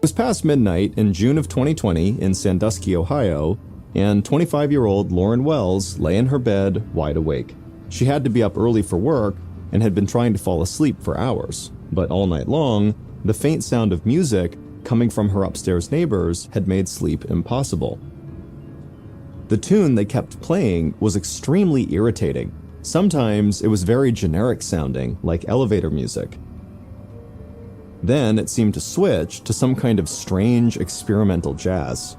It was past midnight in June of 2020 in Sandusky, Ohio, and 25-year-old Lauren Wells lay in her bed wide awake. She had to be up early for work and had been trying to fall asleep for hours, but all night long, the faint sound of music coming from her upstairs neighbors had made sleep impossible. The tune they kept playing was extremely irritating. Sometimes it was very generic sounding, like elevator music. Then it seemed to switch to some kind of strange experimental jazz.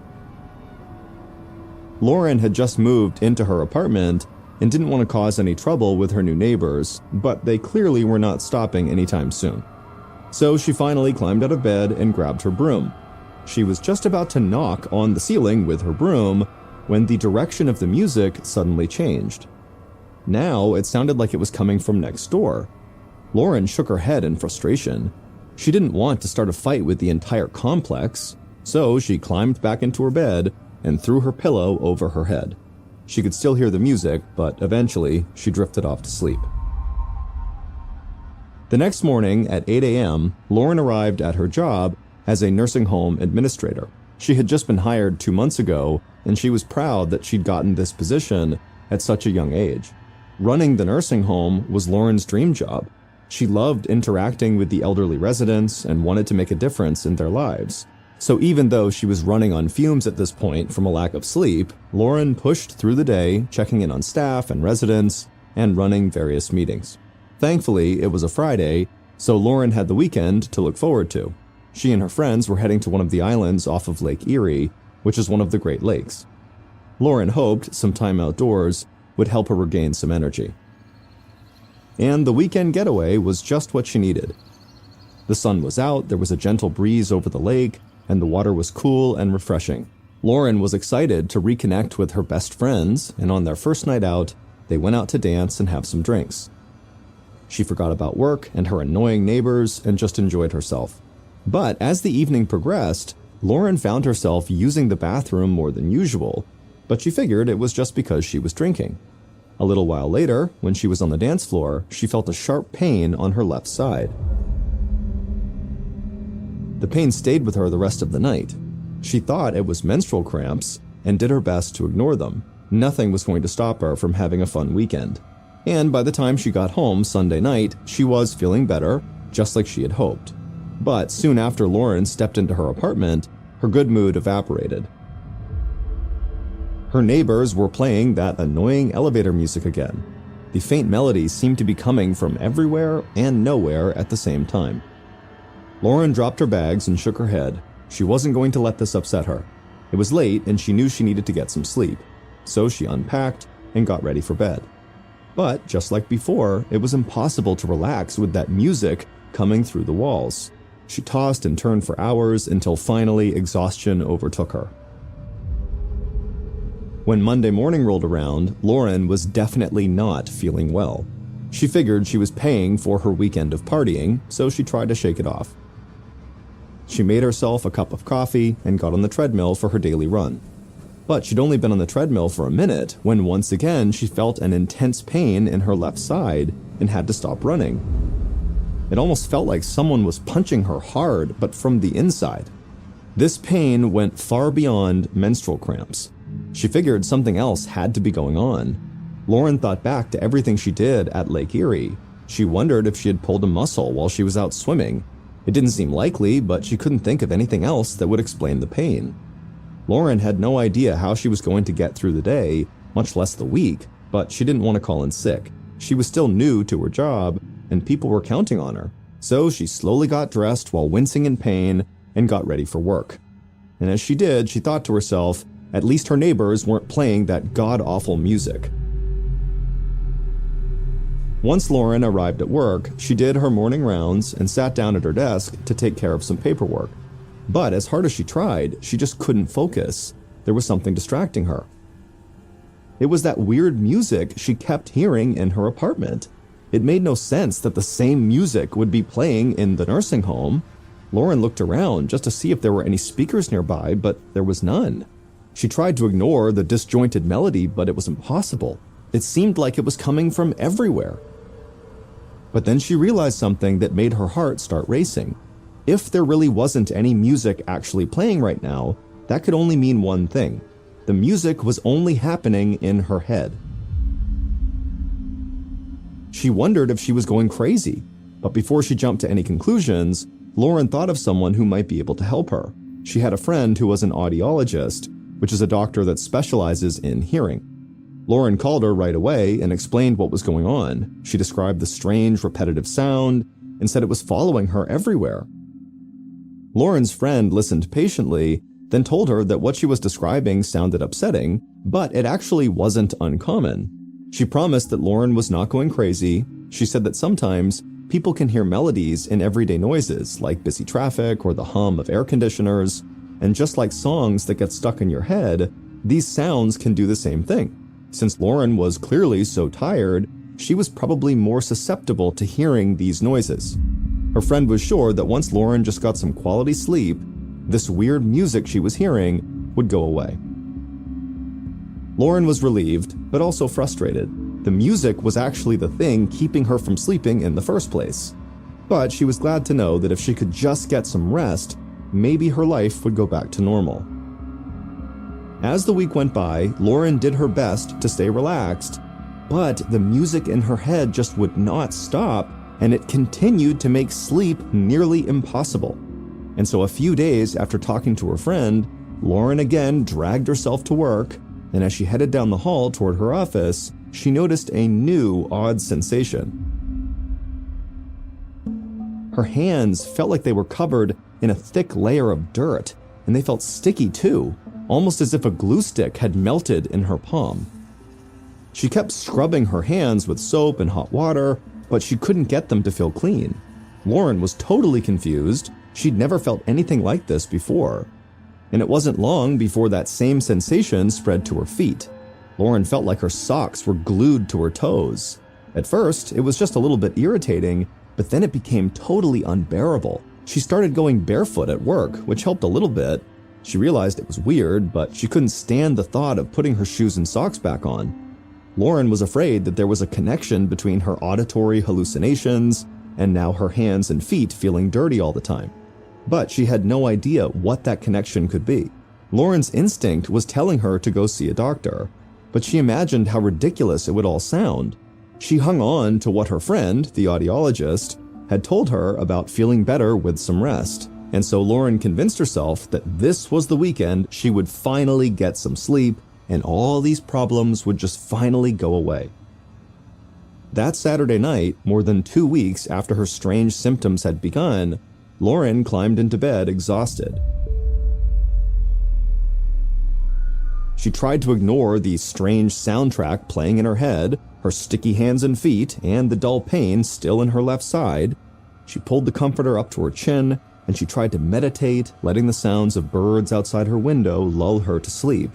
Lauren had just moved into her apartment and didn't want to cause any trouble with her new neighbors, but they clearly were not stopping anytime soon. So she finally climbed out of bed and grabbed her broom. She was just about to knock on the ceiling with her broom when the direction of the music suddenly changed. Now it sounded like it was coming from next door. Lauren shook her head in frustration. She didn't want to start a fight with the entire complex, so she climbed back into her bed and threw her pillow over her head. She could still hear the music, but eventually she drifted off to sleep. The next morning at 8 a.m., Lauren arrived at her job as a nursing home administrator. She had just been hired 2 months ago, and she was proud that she'd gotten this position at such a young age. Running the nursing home was Lauren's dream job. She loved interacting with the elderly residents and wanted to make a difference in their lives. So even though she was running on fumes at this point from a lack of sleep, Lauren pushed through the day, checking in on staff and residents, and running various meetings. Thankfully, it was a Friday, so Lauren had the weekend to look forward to. She and her friends were heading to one of the islands off of Lake Erie, which is one of the Great Lakes. Lauren hoped some time outdoors would help her regain some energy. And the weekend getaway was just what she needed. The sun was out, there was a gentle breeze over the lake, and the water was cool and refreshing. Lauren was excited to reconnect with her best friends, and on their first night out, they went out to dance and have some drinks. She forgot about work and her annoying neighbors and just enjoyed herself. But as the evening progressed, Lauren found herself using the bathroom more than usual, but she figured it was just because she was drinking. A little while later, when she was on the dance floor, she felt a sharp pain on her left side. The pain stayed with her the rest of the night. She thought it was menstrual cramps and did her best to ignore them. Nothing was going to stop her from having a fun weekend. And by the time she got home Sunday night, she was feeling better, just like she had hoped. But soon after Lauren stepped into her apartment, her good mood evaporated. Her neighbors were playing that annoying elevator music again. The faint melodies seemed to be coming from everywhere and nowhere at the same time. Lauren dropped her bags and shook her head. She wasn't going to let this upset her. It was late and she knew she needed to get some sleep. So she unpacked and got ready for bed. But just like before, it was impossible to relax with that music coming through the walls. She tossed and turned for hours until finally exhaustion overtook her. When Monday morning rolled around, Lauren was definitely not feeling well. She figured she was paying for her weekend of partying, so she tried to shake it off. She made herself a cup of coffee and got on the treadmill for her daily run. But she'd only been on the treadmill for a minute when once again she felt an intense pain in her left side and had to stop running. It almost felt like someone was punching her hard, but from the inside. This pain went far beyond menstrual cramps. She figured something else had to be going on. Lauren thought back to everything she did at Lake Erie. She wondered if she had pulled a muscle while she was out swimming. It didn't seem likely, but she couldn't think of anything else that would explain the pain. Lauren had no idea how she was going to get through the day, much less the week, but she didn't want to call in sick. She was still new to her job, and people were counting on her. So she slowly got dressed while wincing in pain and got ready for work. And as she did, she thought to herself, at least her neighbors weren't playing that god-awful music. Once Lauren arrived at work, she did her morning rounds and sat down at her desk to take care of some paperwork. But as hard as she tried, she just couldn't focus. There was something distracting her. It was that weird music she kept hearing in her apartment. It made no sense that the same music would be playing in the nursing home. Lauren looked around just to see if there were any speakers nearby, but there was none. She tried to ignore the disjointed melody, but it was impossible. It seemed like it was coming from everywhere. But then she realized something that made her heart start racing. If there really wasn't any music actually playing right now, that could only mean one thing. The music was only happening in her head. She wondered if she was going crazy, but before she jumped to any conclusions, Lauren thought of someone who might be able to help her. She had a friend who was an audiologist, which is a doctor that specializes in hearing. Lauren called her right away and explained what was going on. She described the strange, repetitive sound and said it was following her everywhere. Lauren's friend listened patiently, then told her that what she was describing sounded upsetting, but it actually wasn't uncommon. She promised that Lauren was not going crazy. She said that sometimes people can hear melodies in everyday noises like busy traffic or the hum of air conditioners, and just like songs that get stuck in your head, these sounds can do the same thing. Since Lauren was clearly so tired, she was probably more susceptible to hearing these noises. Her friend was sure that once Lauren just got some quality sleep, this weird music she was hearing would go away. Lauren was relieved, but also frustrated. The music was actually the thing keeping her from sleeping in the first place. But she was glad to know that if she could just get some rest, maybe her life would go back to normal. As the week went by, Lauren did her best to stay relaxed, but the music in her head just would not stop, and it continued to make sleep nearly impossible. And so a few days after talking to her friend, Lauren again dragged herself to work, and as she headed down the hall toward her office, she noticed a new odd sensation. Her hands felt like they were covered in a thick layer of dirt, and they felt sticky too, almost as if a glue stick had melted in her palm. She kept scrubbing her hands with soap and hot water, but she couldn't get them to feel clean. Lauren was totally confused. She'd never felt anything like this before. And it wasn't long before that same sensation spread to her feet. Lauren felt like her socks were glued to her toes. At first, it was just a little bit irritating, but then it became totally unbearable. She started going barefoot at work, which helped a little bit. She realized it was weird, but she couldn't stand the thought of putting her shoes and socks back on. Lauren was afraid that there was a connection between her auditory hallucinations and now her hands and feet feeling dirty all the time. But she had no idea what that connection could be. Lauren's instinct was telling her to go see a doctor, but she imagined how ridiculous it would all sound. She hung on to what her friend, the audiologist, had told her about feeling better with some rest. And so Lauren convinced herself that this was the weekend she would finally get some sleep and all these problems would just finally go away. That Saturday night, more than 2 weeks after her strange symptoms had begun, Lauren climbed into bed exhausted. She tried to ignore the strange soundtrack playing in her head, her sticky hands and feet, and the dull pain still in her left side. She pulled the comforter up to her chin, and she tried to meditate, letting the sounds of birds outside her window lull her to sleep.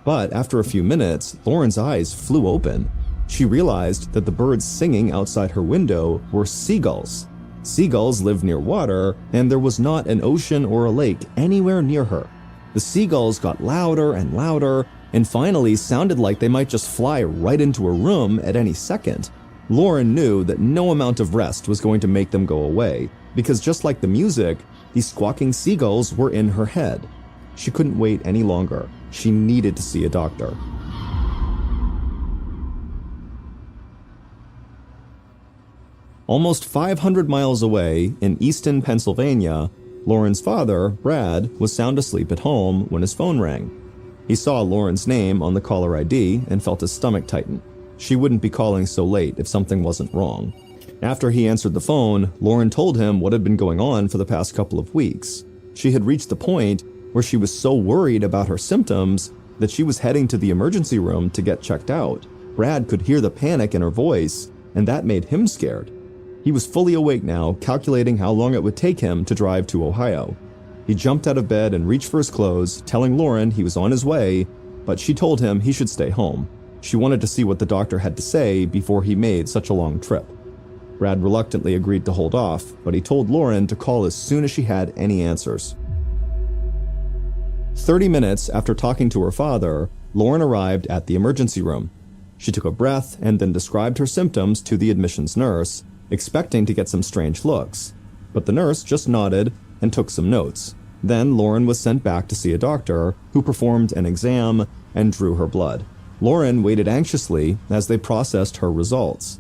But after a few minutes, Lauren's eyes flew open. She realized that the birds singing outside her window were seagulls. Seagulls live near water, and there was not an ocean or a lake anywhere near her. The seagulls got louder and louder, and finally sounded like they might just fly right into her room at any second. Lauren knew that no amount of rest was going to make them go away, because just like the music, these squawking seagulls were in her head. She couldn't wait any longer. She needed to see a doctor. Almost 500 miles away in Easton, Pennsylvania, Lauren's father, Brad, was sound asleep at home when his phone rang. He saw Lauren's name on the caller ID and felt his stomach tighten. She wouldn't be calling so late if something wasn't wrong. After he answered the phone, Lauren told him what had been going on for the past couple of weeks. She had reached the point where she was so worried about her symptoms that she was heading to the emergency room to get checked out. Brad could hear the panic in her voice, and that made him scared. He was fully awake now, calculating how long it would take him to drive to Ohio. He jumped out of bed and reached for his clothes, telling Lauren he was on his way, but she told him he should stay home. She wanted to see what the doctor had to say before he made such a long trip. Brad reluctantly agreed to hold off, but he told Lauren to call as soon as she had any answers. 30 minutes after talking to her father, Lauren arrived at the emergency room. She took a breath and then described her symptoms to the admissions nurse, expecting to get some strange looks. But the nurse just nodded and took some notes. Then Lauren was sent back to see a doctor who performed an exam and drew her blood. Lauren waited anxiously as they processed her results.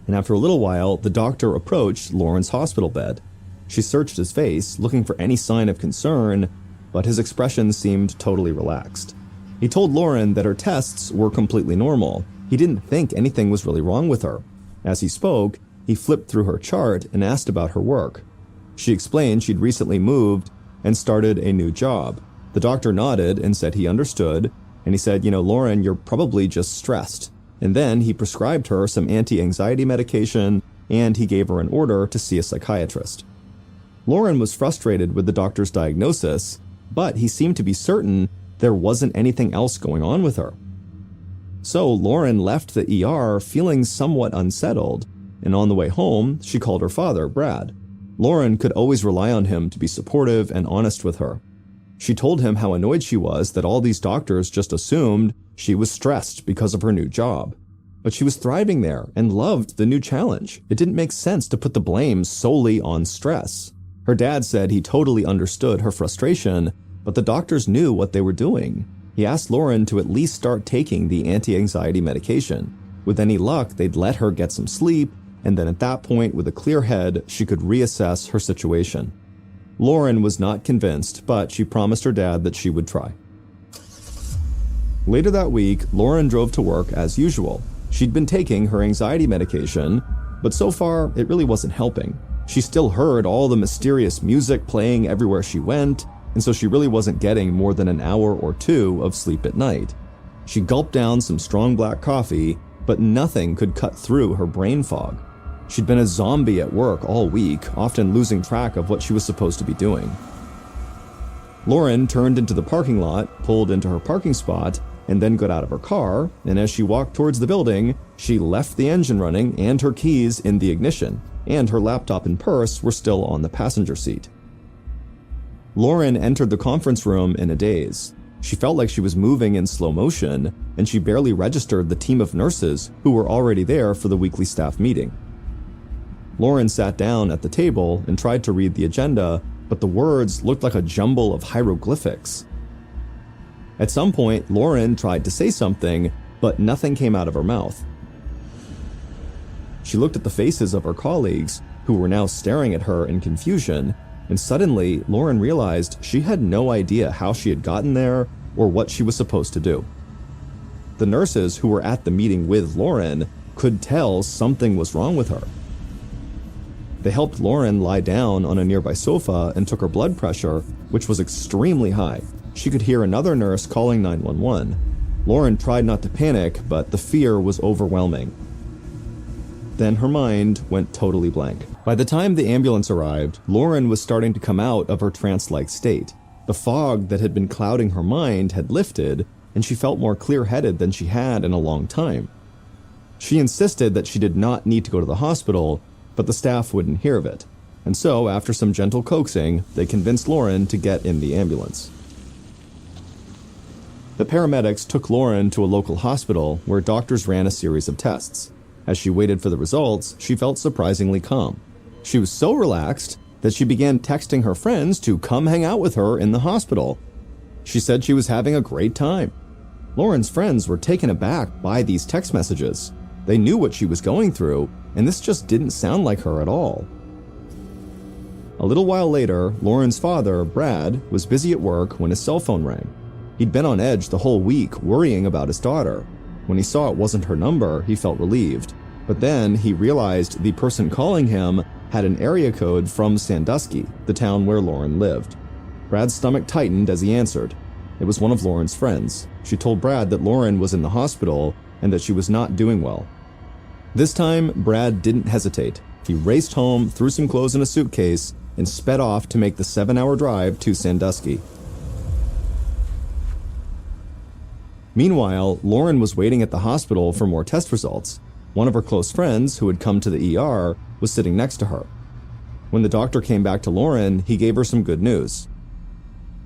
And after a little while, the doctor approached Lauren's hospital bed. She searched his face, looking for any sign of concern, but his expression seemed totally relaxed. He told Lauren that her tests were completely normal. He didn't think anything was really wrong with her. As he spoke, he flipped through her chart and asked about her work. She explained she'd recently moved and started a new job. The doctor nodded and said he understood, and he said, Lauren, you're probably just stressed. And then he prescribed her some anti-anxiety medication, and he gave her an order to see a psychiatrist. Lauren was frustrated with the doctor's diagnosis, but he seemed to be certain there wasn't anything else going on with her. So Lauren left the ER feeling somewhat unsettled, and on the way home, she called her father, Brad. Lauren could always rely on him to be supportive and honest with her. She told him how annoyed she was that all these doctors just assumed she was stressed because of her new job. But she was thriving there and loved the new challenge. It didn't make sense to put the blame solely on stress. Her dad said he totally understood her frustration, but the doctors knew what they were doing. He asked Lauren to at least start taking the anti-anxiety medication. With any luck, they'd let her get some sleep, and then at that point, with a clear head, she could reassess her situation. Lauren was not convinced, but she promised her dad that she would try. Later that week, Lauren drove to work as usual. She'd been taking her anxiety medication, but so far, it really wasn't helping. She still heard all the mysterious music playing everywhere she went, and so she really wasn't getting more than an hour or two of sleep at night. She gulped down some strong black coffee, but nothing could cut through her brain fog. She'd been a zombie at work all week, often losing track of what she was supposed to be doing. Lauren turned into the parking lot, pulled into her parking spot, and then got out of her car, and as she walked towards the building, she left the engine running and her keys in the ignition, and her laptop and purse were still on the passenger seat. Lauren entered the conference room in a daze. She felt like she was moving in slow motion, and she barely registered the team of nurses who were already there for the weekly staff meeting. Lauren sat down at the table and tried to read the agenda, but the words looked like a jumble of hieroglyphics. At some point, Lauren tried to say something, but nothing came out of her mouth. She looked at the faces of her colleagues, who were now staring at her in confusion, and suddenly, Lauren realized she had no idea how she had gotten there or what she was supposed to do. The nurses who were at the meeting with Lauren could tell something was wrong with her. They helped Lauren lie down on a nearby sofa and took her blood pressure, which was extremely high. She could hear another nurse calling 911. Lauren tried not to panic, but the fear was overwhelming. Then her mind went totally blank. By the time the ambulance arrived, Lauren was starting to come out of her trance-like state. The fog that had been clouding her mind had lifted, and she felt more clear-headed than she had in a long time. She insisted that she did not need to go to the hospital, but the staff wouldn't hear of it. And so, after some gentle coaxing, they convinced Lauren to get in the ambulance. The paramedics took Lauren to a local hospital where doctors ran a series of tests. As she waited for the results, she felt surprisingly calm. She was so relaxed that she began texting her friends to come hang out with her in the hospital. She said she was having a great time. Lauren's friends were taken aback by these text messages. They knew what she was going through, and this just didn't sound like her at all. A little while later, Lauren's father, Brad, was busy at work when his cell phone rang. He'd been on edge the whole week, worrying about his daughter. When he saw it wasn't her number, he felt relieved. But then he realized the person calling him had an area code from Sandusky, the town where Lauren lived. Brad's stomach tightened as he answered. It was one of Lauren's friends. She told Brad that Lauren was in the hospital and that she was not doing well. This time, Brad didn't hesitate. He raced home, threw some clothes in a suitcase, and sped off to make the 7-hour drive to Sandusky. Meanwhile, Lauren was waiting at the hospital for more test results. One of her close friends, who had come to the ER, was sitting next to her. When the doctor came back to Lauren, he gave her some good news.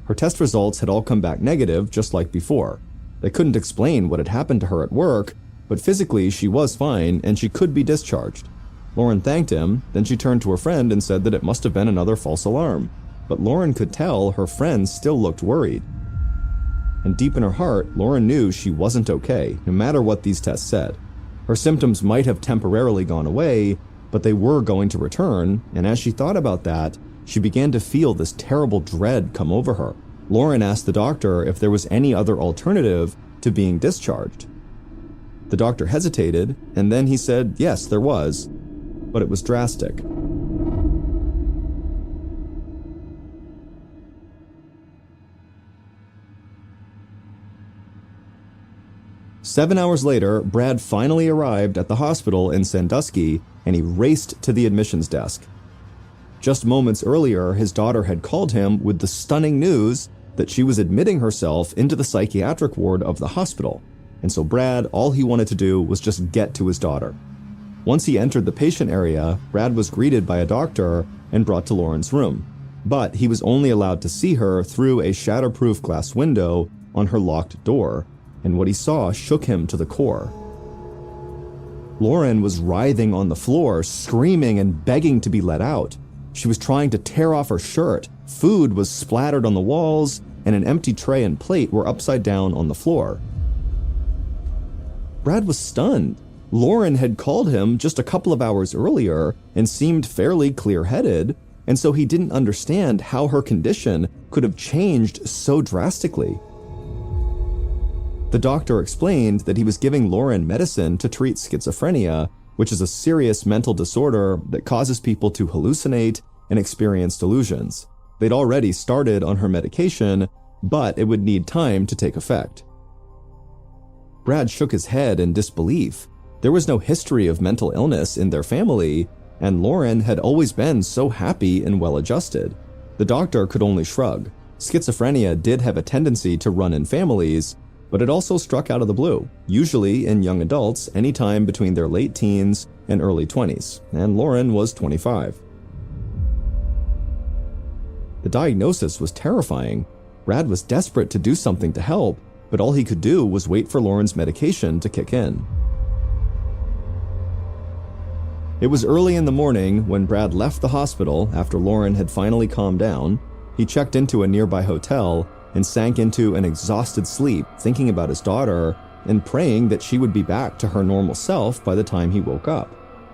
Her test results had all come back negative, just like before. They couldn't explain what had happened to her at work, but physically she was fine and she could be discharged. Lauren thanked him, then she turned to her friend and said that it must have been another false alarm. but Lauren could tell her friends still looked worried. And deep in her heart, Lauren knew she wasn't okay, no matter what these tests said. Her symptoms might have temporarily gone away, but they were going to return, and as she thought about that, she began to feel this terrible dread come over her. Lauren asked the doctor if there was any other alternative to being discharged. The doctor hesitated, and then he said yes, there was, but it was drastic. Seven hours later, Brad finally arrived at the hospital in Sandusky, and he raced to the admissions desk. Just moments earlier, his daughter had called him with the stunning news that she was admitting herself into the psychiatric ward of the hospital, and so Brad, all he wanted to do was just get to his daughter. Once he entered the patient area, Brad was greeted by a doctor and brought to Lauren's room, but he was only allowed to see her through a shatterproof glass window on her locked door, and what he saw shook him to the core. Lauren was writhing on the floor, screaming and begging to be let out. She was trying to tear off her shirt, food was splattered on the walls, and an empty tray and plate were upside down on the floor. Brad was stunned. Lauren had called him just a couple of hours earlier and seemed fairly clear-headed, and so he didn't understand how her condition could have changed so drastically. The doctor explained that he was giving Lauren medicine to treat schizophrenia, which is a serious mental disorder that causes people to hallucinate and experience delusions. They'd already started on her medication, but it would need time to take effect. Brad shook his head in disbelief. There was no history of mental illness in their family, and Lauren had always been so happy and well-adjusted. The doctor could only shrug. Schizophrenia did have a tendency to run in families, but it also struck out of the blue, usually in young adults anytime between their late teens and early 20s, and Lauren was 25. The diagnosis was terrifying. Brad was desperate to do something to help, but all he could do was wait for Lauren's medication to kick in. It was early in the morning when Brad left the hospital after Lauren had finally calmed down. He checked into a nearby hotel and sank into an exhausted sleep, thinking about his daughter and praying that she would be back to her normal self by the time he woke up.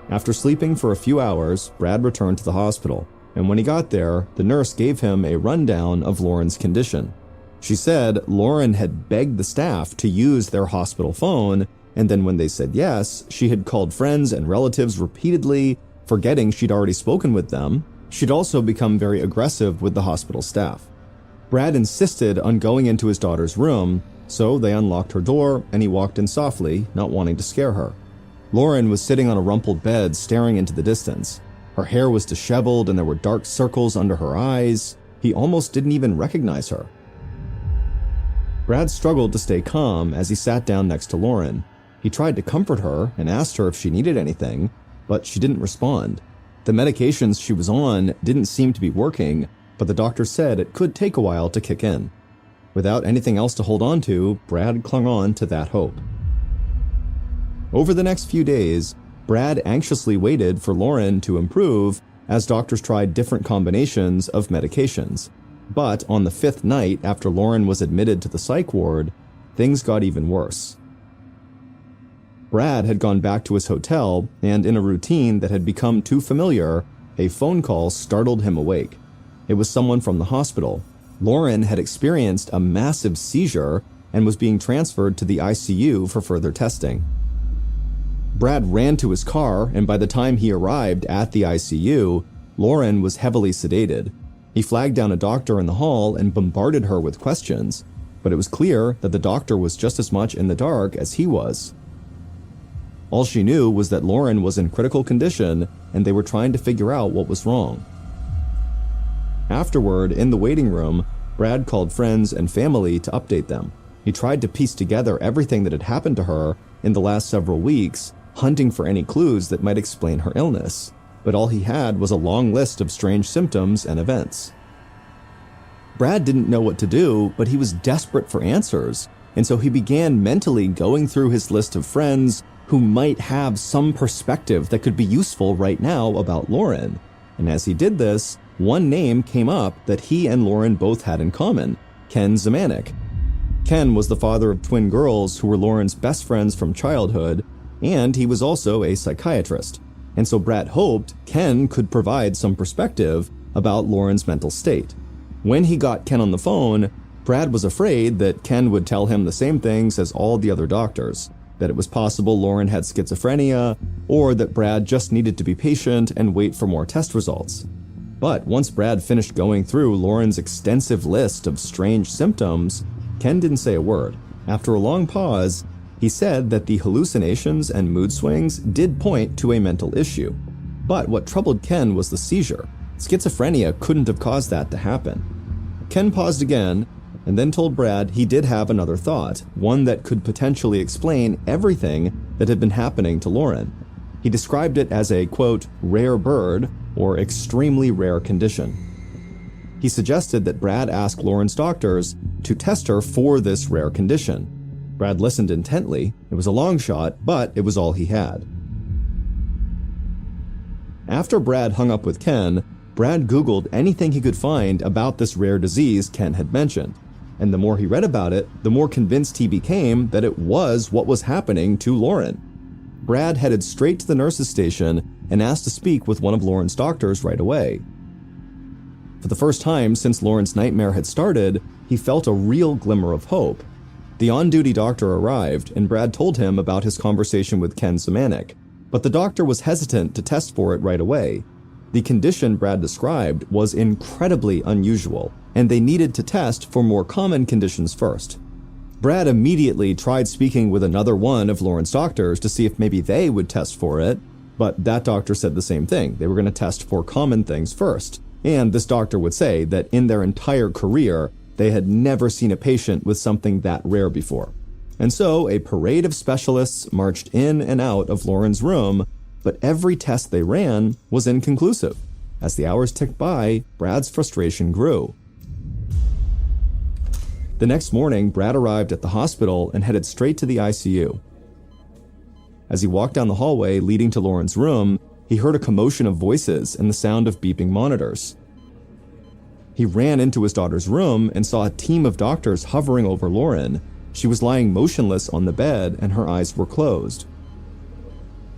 After sleeping for a few hours, Brad returned to the hospital, and when he got there, the nurse gave him a rundown of Lauren's condition. She said Lauren had begged the staff to use their hospital phone, and then when they said yes, she had called friends and relatives repeatedly, forgetting she'd already spoken with them. She'd also become very aggressive with the hospital staff. Brad insisted on going into his daughter's room, so they unlocked her door and he walked in softly, not wanting to scare her. Lauren was sitting on a rumpled bed staring into the distance. Her hair was disheveled and there were dark circles under her eyes. He almost didn't even recognize her. Brad struggled to stay calm as he sat down next to Lauren. He tried to comfort her and asked her if she needed anything, but she didn't respond. The medications she was on didn't seem to be working, but the doctor said it could take a while to kick in. Without anything else to hold on to, Brad clung on to that hope. Over the next few days, Brad anxiously waited for Lauren to improve as doctors tried different combinations of medications. But on the fifth night after Lauren was admitted to the psych ward, things got even worse. Brad had gone back to his hotel, and in a routine that had become too familiar, a phone call startled him awake. It was someone from the hospital. Lauren had experienced a massive seizure and was being transferred to the ICU for further testing. Brad ran to his car, and by the time he arrived at the ICU, Lauren was heavily sedated. He flagged down a doctor in the hall and bombarded her with questions, but it was clear that the doctor was just as much in the dark as he was. All she knew was that Lauren was in critical condition, and they were trying to figure out what was wrong. Afterward, in the waiting room, Brad called friends and family to update them. He tried to piece together everything that had happened to her in the last several weeks, hunting for any clues that might explain her illness, but all he had was a long list of strange symptoms and events. Brad didn't know what to do, but he was desperate for answers, and so he began mentally going through his list of friends who might have some perspective that could be useful right now about Lauren. And as he did this, one name came up that he and Lauren both had in common: Ken Zemanek. Ken was the father of twin girls who were Lauren's best friends from childhood, and he was also a psychiatrist. And so Brad hoped Ken could provide some perspective about Lauren's mental state. When he got Ken on the phone, Brad was afraid that Ken would tell him the same things as all the other doctors, that it was possible Lauren had schizophrenia, or that Brad just needed to be patient and wait for more test results. But once Brad finished going through Lauren's extensive list of strange symptoms, Ken didn't say a word. After a long pause, he said that the hallucinations and mood swings did point to a mental issue. But what troubled Ken was the seizure. Schizophrenia couldn't have caused that to happen. Ken paused again, and then told Brad he did have another thought, one that could potentially explain everything that had been happening to Lauren. He described it as a, quote, rare bird, or extremely rare condition. He suggested that Brad ask Lauren's doctors to test her for this rare condition. Brad listened intently. It was a long shot, but it was all he had. After Brad hung up with Ken, Brad Googled anything he could find about this rare disease Ken had mentioned. And the more he read about it, the more convinced he became that it was what was happening to Lauren. Brad headed straight to the nurse's station and asked to speak with one of Lauren's doctors right away. For the first time since Lauren's nightmare had started, he felt a real glimmer of hope. The on-duty doctor arrived, and Brad told him about his conversation with Ken Zemanek, but the doctor was hesitant to test for it right away. The condition Brad described was incredibly unusual, and they needed to test for more common conditions first. Brad immediately tried speaking with another one of Lauren's doctors to see if maybe they would test for it, but that doctor said the same thing. They were going to test for common things first. And this doctor would say that in their entire career, they had never seen a patient with something that rare before. And so a parade of specialists marched in and out of Lauren's room, but every test they ran was inconclusive. As the hours ticked by, Brad's frustration grew. The next morning, Brad arrived at the hospital and headed straight to the ICU. As he walked down the hallway leading to Lauren's room, he heard a commotion of voices and the sound of beeping monitors. He ran into his daughter's room and saw a team of doctors hovering over Lauren. She was lying motionless on the bed and her eyes were closed.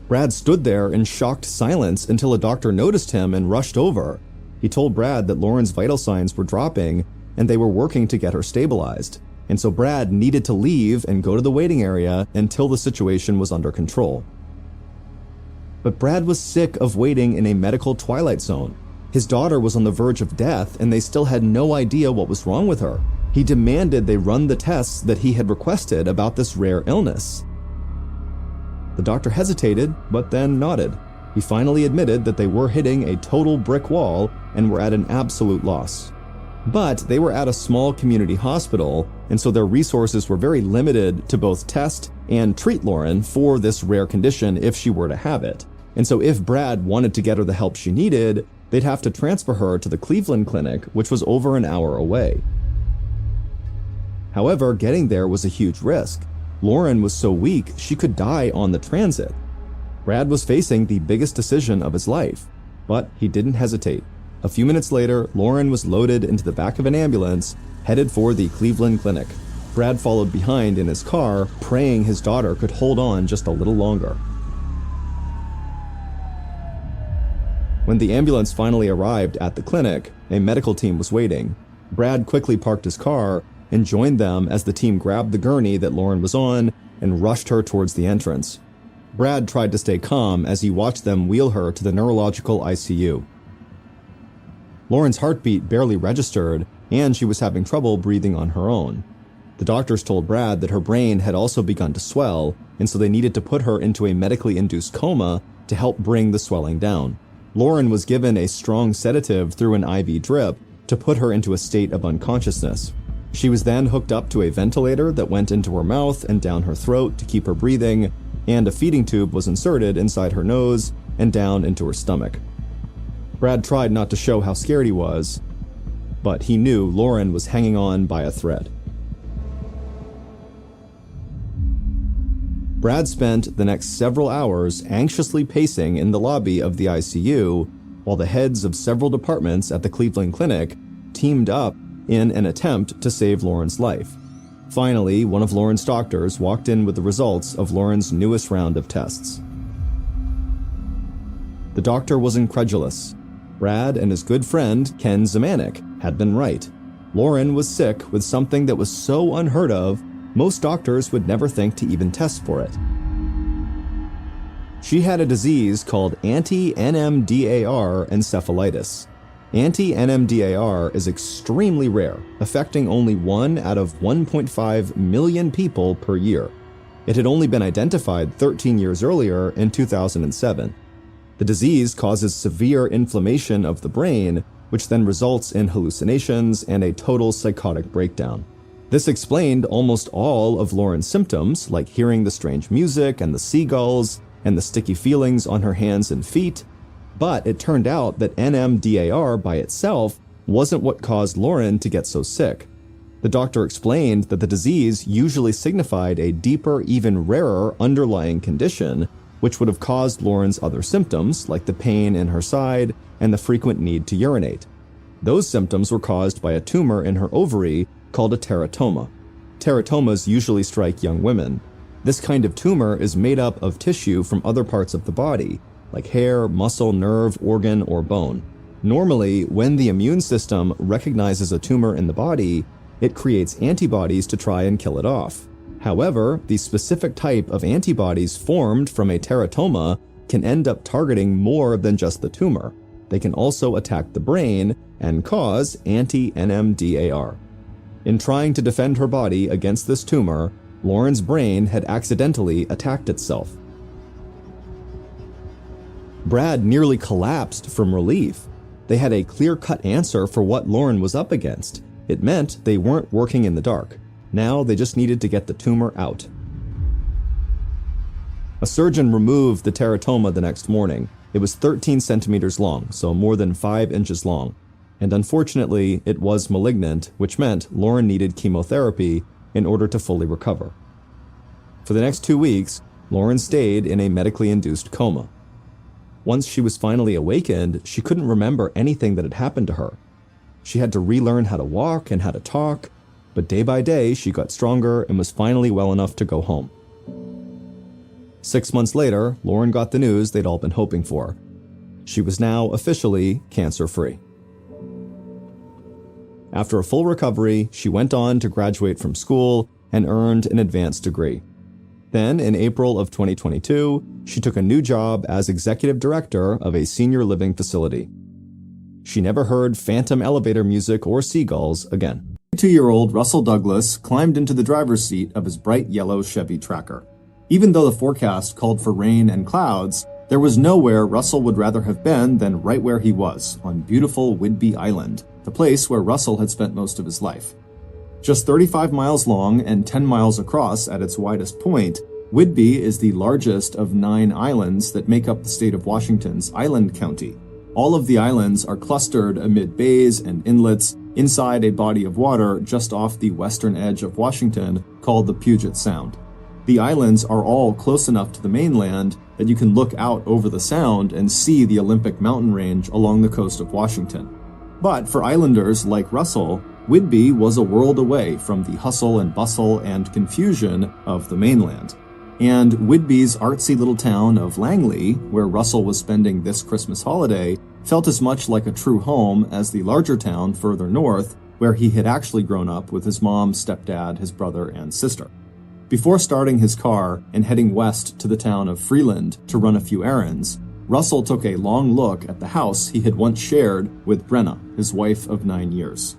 Brad stood there in shocked silence until a doctor noticed him and rushed over. He told Brad that Lauren's vital signs were dropping and they were working to get her stabilized. And so Brad needed to leave and go to the waiting area until the situation was under control. But Brad was sick of waiting in a medical twilight zone. His daughter was on the verge of death and they still had no idea what was wrong with her. He demanded they run the tests that he had requested about this rare illness. The doctor hesitated, but then nodded. He finally admitted that they were hitting a total brick wall and were at an absolute loss. But they were at a small community hospital, and so their resources were very limited to both test and treat Lauren for this rare condition if she were to have it. And so if Brad wanted to get her the help she needed, they'd have to transfer her to the Cleveland clinic, which was over an hour away. However, getting there was a huge risk. Lauren was so weak she could die on the transit. Brad was facing the biggest decision of his life, but he didn't hesitate. A few minutes later, Lauren was loaded into the back of an ambulance, headed for the Cleveland clinic. Brad followed behind in his car, praying his daughter could hold on just a little longer. When the ambulance finally arrived at the clinic, a medical team was waiting. Brad quickly parked his car and joined them as the team grabbed the gurney that Lauren was on and rushed her towards the entrance. Brad tried to stay calm as he watched them wheel her to the neurological ICU. Lauren's heartbeat barely registered, and she was having trouble breathing on her own. The doctors told Brad that her brain had also begun to swell, and so they needed to put her into a medically induced coma to help bring the swelling down. Lauren was given a strong sedative through an IV drip to put her into a state of unconsciousness. She was then hooked up to a ventilator that went into her mouth and down her throat to keep her breathing, and a feeding tube was inserted inside her nose and down into her stomach. Brad tried not to show how scared he was, but he knew Lauren was hanging on by a thread. Brad spent the next several hours anxiously pacing in the lobby of the ICU, while the heads of several departments at the Cleveland Clinic teamed up in an attempt to save Lauren's life. Finally, one of Lauren's doctors walked in with the results of Lauren's newest round of tests. The doctor was incredulous. Brad and his good friend, Ken Zemanek, had been right. Lauren was sick with something that was so unheard of, most doctors would never think to even test for it. She had a disease called anti-NMDAR encephalitis. Anti-NMDAR is extremely rare, affecting only 1 out of 1.5 million people per year. It had only been identified 13 years earlier in 2007. The disease causes severe inflammation of the brain, which then results in hallucinations and a total psychotic breakdown. This explained almost all of Lauren's symptoms, like hearing the strange music and the seagulls and the sticky feelings on her hands and feet. But it turned out that NMDAR by itself wasn't what caused Lauren to get so sick. The doctor explained that the disease usually signified a deeper, even rarer underlying condition, which would have caused Lauren's other symptoms, like the pain in her side and the frequent need to urinate. Those symptoms were caused by a tumor in her ovary called a teratoma. Teratomas usually strike young women. This kind of tumor is made up of tissue from other parts of the body, like hair, muscle, nerve, organ, or bone. Normally, when the immune system recognizes a tumor in the body, it creates antibodies to try and kill it off. However, the specific type of antibodies formed from a teratoma can end up targeting more than just the tumor. They can also attack the brain and cause anti-NMDAR. In trying to defend her body against this tumor, Lauren's brain had accidentally attacked itself. Brad nearly collapsed from relief. They had a clear-cut answer for what Lauren was up against. It meant they weren't working in the dark. Now they just needed to get the tumor out. A surgeon removed the teratoma the next morning. It was 13 centimeters long, so more than 5 inches long. And unfortunately, it was malignant, which meant Lauren needed chemotherapy in order to fully recover. For the next 2 weeks, Lauren stayed in a medically induced coma. Once she was finally awakened, she couldn't remember anything that had happened to her. She had to relearn how to walk and how to talk, but day by day she got stronger and was finally well enough to go home. 6 months later, Lauren got the news they'd all been hoping for. She was now officially cancer-free. After a full recovery, she went on to graduate from school and earned an advanced degree. Then, in April of 2022, she took a new job as executive director of a senior living facility. She never heard phantom elevator music or seagulls again. 22-year-old Russell Douglas climbed into the driver's seat of his bright yellow Chevy Tracker. Even though the forecast called for rain and clouds, there was nowhere Russell would rather have been than right where he was, on beautiful Whidbey Island, the place where Russell had spent most of his life. Just 35 miles long and 10 miles across at its widest point, Whidbey is the largest of 9 islands that make up the state of Washington's island county. All of the islands are clustered amid bays and inlets inside a body of water just off the western edge of Washington called the Puget Sound. The islands are all close enough to the mainland that you can look out over the sound and see the Olympic mountain range along the coast of Washington. But for islanders like Russell, Whidbey was a world away from the hustle and bustle and confusion of the mainland. And Whidbey's artsy little town of Langley, where Russell was spending this Christmas holiday, felt as much like a true home as the larger town further north, where he had actually grown up with his mom, stepdad, his brother, and sister. Before starting his car and heading west to the town of Freeland to run a few errands, Russell took a long look at the house he had once shared with Brena, his wife of 9 years.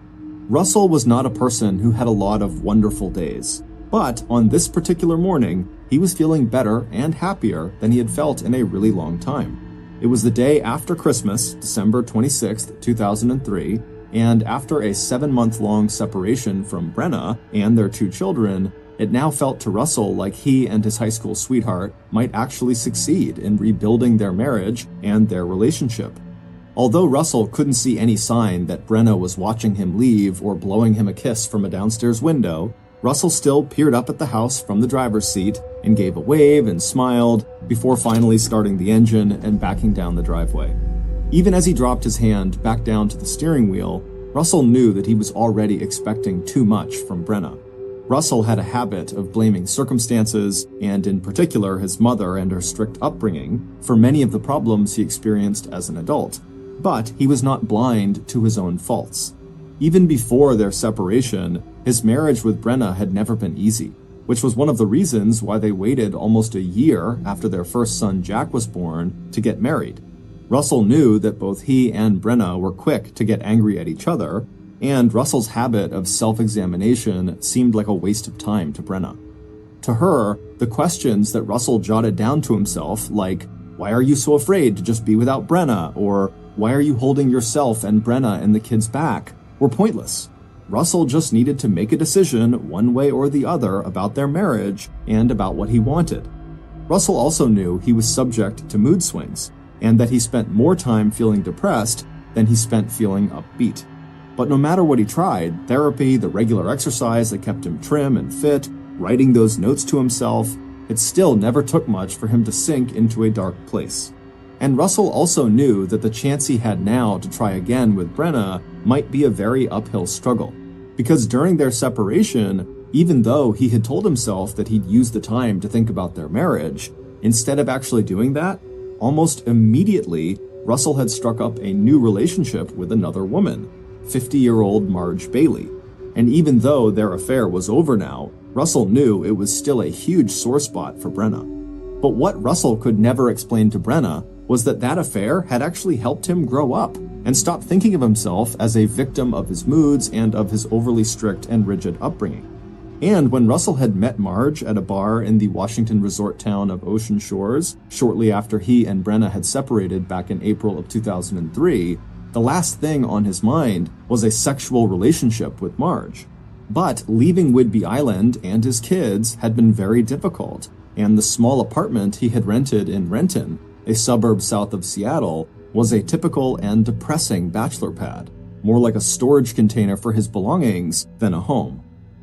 Russell was not a person who had a lot of wonderful days, but on this particular morning, he was feeling better and happier than he had felt in a really long time. It was the day after Christmas, December 26, 2003, and after a 7-month-long separation from Brena and their 2 children, it now felt to Russell like he and his high school sweetheart might actually succeed in rebuilding their marriage and their relationship. Although Russell couldn't see any sign that Brena was watching him leave or blowing him a kiss from a downstairs window, Russell still peered up at the house from the driver's seat and gave a wave and smiled before finally starting the engine and backing down the driveway. Even as he dropped his hand back down to the steering wheel, Russell knew that he was already expecting too much from Brena. Russell had a habit of blaming circumstances, and in particular his mother and her strict upbringing, for many of the problems he experienced as an adult. But he was not blind to his own faults. Even before their separation, his marriage with Brena had never been easy, which was one of the reasons why they waited almost a year after their first son Jack was born to get married. Russell knew that both he and Brena were quick to get angry at each other, and Russell's habit of self-examination seemed like a waste of time to Brena. To her, the questions that Russell jotted down to himself, like, "Why are you so afraid to just be without Brena?" or "Why are you holding yourself and Brena and the kids back?" were pointless. Russell just needed to make a decision one way or the other about their marriage and about what he wanted. Russell also knew he was subject to mood swings, and that he spent more time feeling depressed than he spent feeling upbeat. But no matter what he tried, therapy, the regular exercise that kept him trim and fit, writing those notes to himself, it still never took much for him to sink into a dark place. And Russell also knew that the chance he had now to try again with Brena might be a very uphill struggle. Because during their separation, even though he had told himself that he'd use the time to think about their marriage, instead of actually doing that, almost immediately, Russell had struck up a new relationship with another woman, 50-year-old Marge Bailey. And even though their affair was over now, Russell knew it was still a huge sore spot for Brena. But what Russell could never explain to Brena was that that affair had actually helped him grow up and stop thinking of himself as a victim of his moods and of his overly strict and rigid upbringing. And when Russell had met Marge at a bar in the Washington resort town of Ocean Shores, shortly after he and Brena had separated back in April of 2003, the last thing on his mind was a sexual relationship with Marge. But leaving Whidbey Island and his kids had been very difficult, and the small apartment he had rented in Renton, a suburb south of Seattle, was a typical and depressing bachelor pad, more like a storage container for his belongings than a home.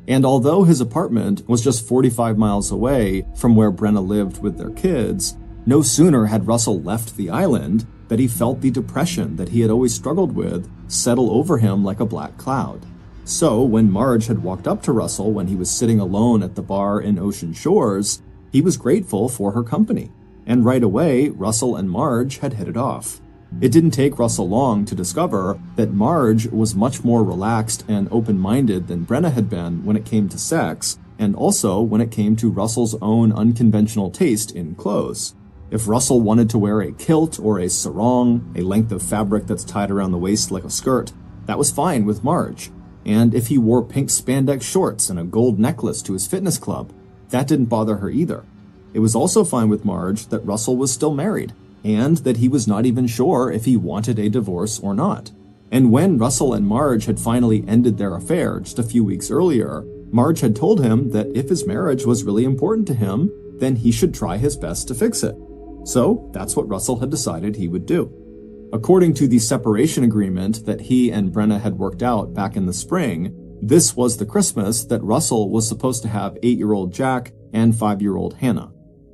And although his apartment was just 45 miles away from where Brena lived with their kids, no sooner had Russell left the island that he felt the depression that he had always struggled with settle over him like a black cloud. So when Marge had walked up to Russell when he was sitting alone at the bar in Ocean Shores, he was grateful for her company. And right away, Russell and Marge had hit it off. It didn't take Russell long to discover that Marge was much more relaxed and open-minded than Brena had been when it came to sex, and also when it came to Russell's own unconventional taste in clothes. If Russell wanted to wear a kilt or a sarong, a length of fabric that's tied around the waist like a skirt, that was fine with Marge. And if he wore pink spandex shorts and a gold necklace to his fitness club, that didn't bother her either. It was also fine with Marge that Russell was still married, and that he was not even sure if he wanted a divorce or not. And when Russell and Marge had finally ended their affair just a few weeks earlier, Marge had told him that if his marriage was really important to him, then he should try his best to fix it. So that's what Russell had decided he would do. According to the separation agreement that he and Brena had worked out back in the spring, this was the Christmas that Russell was supposed to have 8-year-old Jack and 5-year-old Hannah.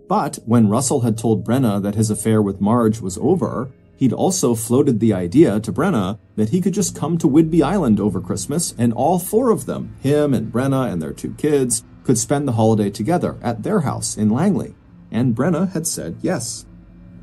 But when Russell had told Brena that his affair with Marge was over, he'd also floated the idea to Brena that he could just come to Whidbey Island over Christmas and all 4 of them, him and Brena and their 2 kids, could spend the holiday together at their house in Langley. And Brena had said yes.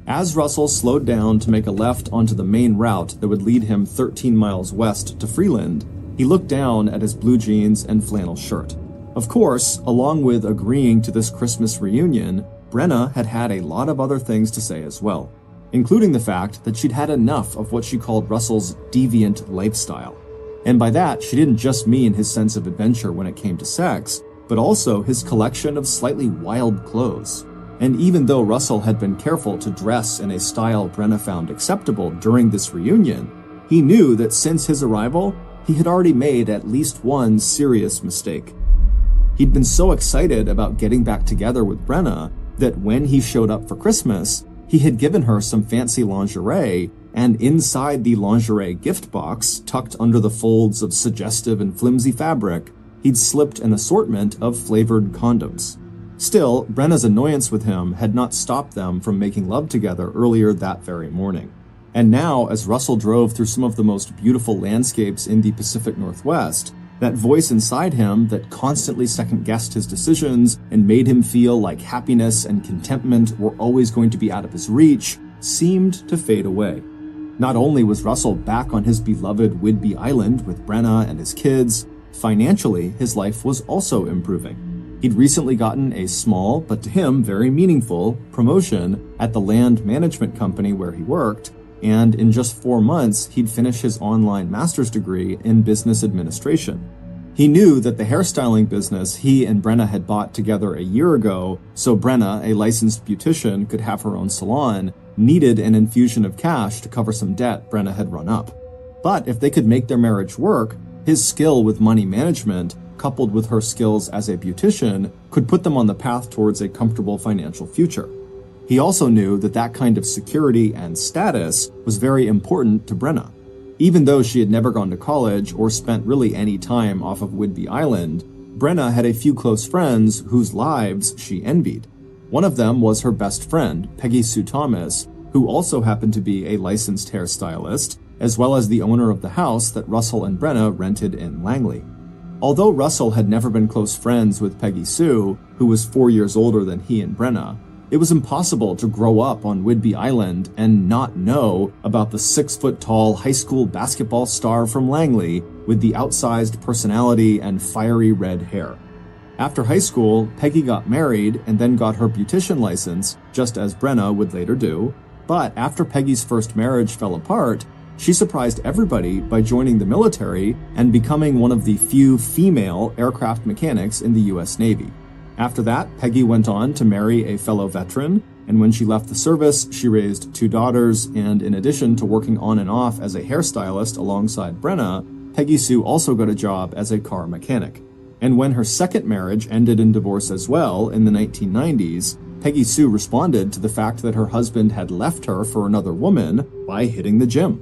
As Russell slowed down to make a left onto the main route that would lead him 13 miles west to Freeland, he looked down at his blue jeans and flannel shirt. Of course, along with agreeing to this Christmas reunion, Brena had had a lot of other things to say as well, including the fact that she'd had enough of what she called Russell's deviant lifestyle. And by that, she didn't just mean his sense of adventure when it came to sex, but also his collection of slightly wild clothes. And even though Russell had been careful to dress in a style Brena found acceptable during this reunion, he knew that since his arrival, he had already made at least one serious mistake. He'd been so excited about getting back together with Brena that when he showed up for Christmas, he had given her some fancy lingerie, and inside the lingerie gift box, tucked under the folds of suggestive and flimsy fabric, he'd slipped an assortment of flavored condoms. Still, Brena's annoyance with him had not stopped them from making love together earlier that very morning. And now, as Russell drove through some of the most beautiful landscapes in the Pacific Northwest, that voice inside him that constantly second-guessed his decisions and made him feel like happiness and contentment were always going to be out of his reach seemed to fade away. Not only was Russell back on his beloved Whidbey Island with Brena and his kids, financially, his life was also improving. He'd recently gotten a small, but to him very meaningful, promotion at the land management company where he worked, and in just 4 months, he'd finish his online master's degree in business administration. He knew that the hairstyling business he and Brena had bought together a year ago, so Brena, a licensed beautician, could have her own salon, needed an infusion of cash to cover some debt Brena had run up. But if they could make their marriage work, his skill with money management, coupled with her skills as a beautician, could put them on the path towards a comfortable financial future. He also knew that that kind of security and status was very important to Brena. Even though she had never gone to college or spent really any time off of Whidbey Island, Brena had a few close friends whose lives she envied. One of them was her best friend, Peggy Sue Thomas, who also happened to be a licensed hairstylist, as well as the owner of the house that Russell and Brena rented in Langley. Although Russell had never been close friends with Peggy Sue, who was 4 years older than he and Brena, it was impossible to grow up on Whidbey Island and not know about the 6-foot-tall high school basketball star from Langley with the outsized personality and fiery red hair. After high school, Peggy got married and then got her beautician license, just as Brena would later do. But after Peggy's first marriage fell apart, she surprised everybody by joining the military and becoming one of the few female aircraft mechanics in the U.S. Navy. After that, Peggy went on to marry a fellow veteran, and when she left the service, she raised 2 daughters, and in addition to working on and off as a hairstylist alongside Brena, Peggy Sue also got a job as a car mechanic. And when her second marriage ended in divorce as well in the 1990s, Peggy Sue responded to the fact that her husband had left her for another woman by hitting the gym.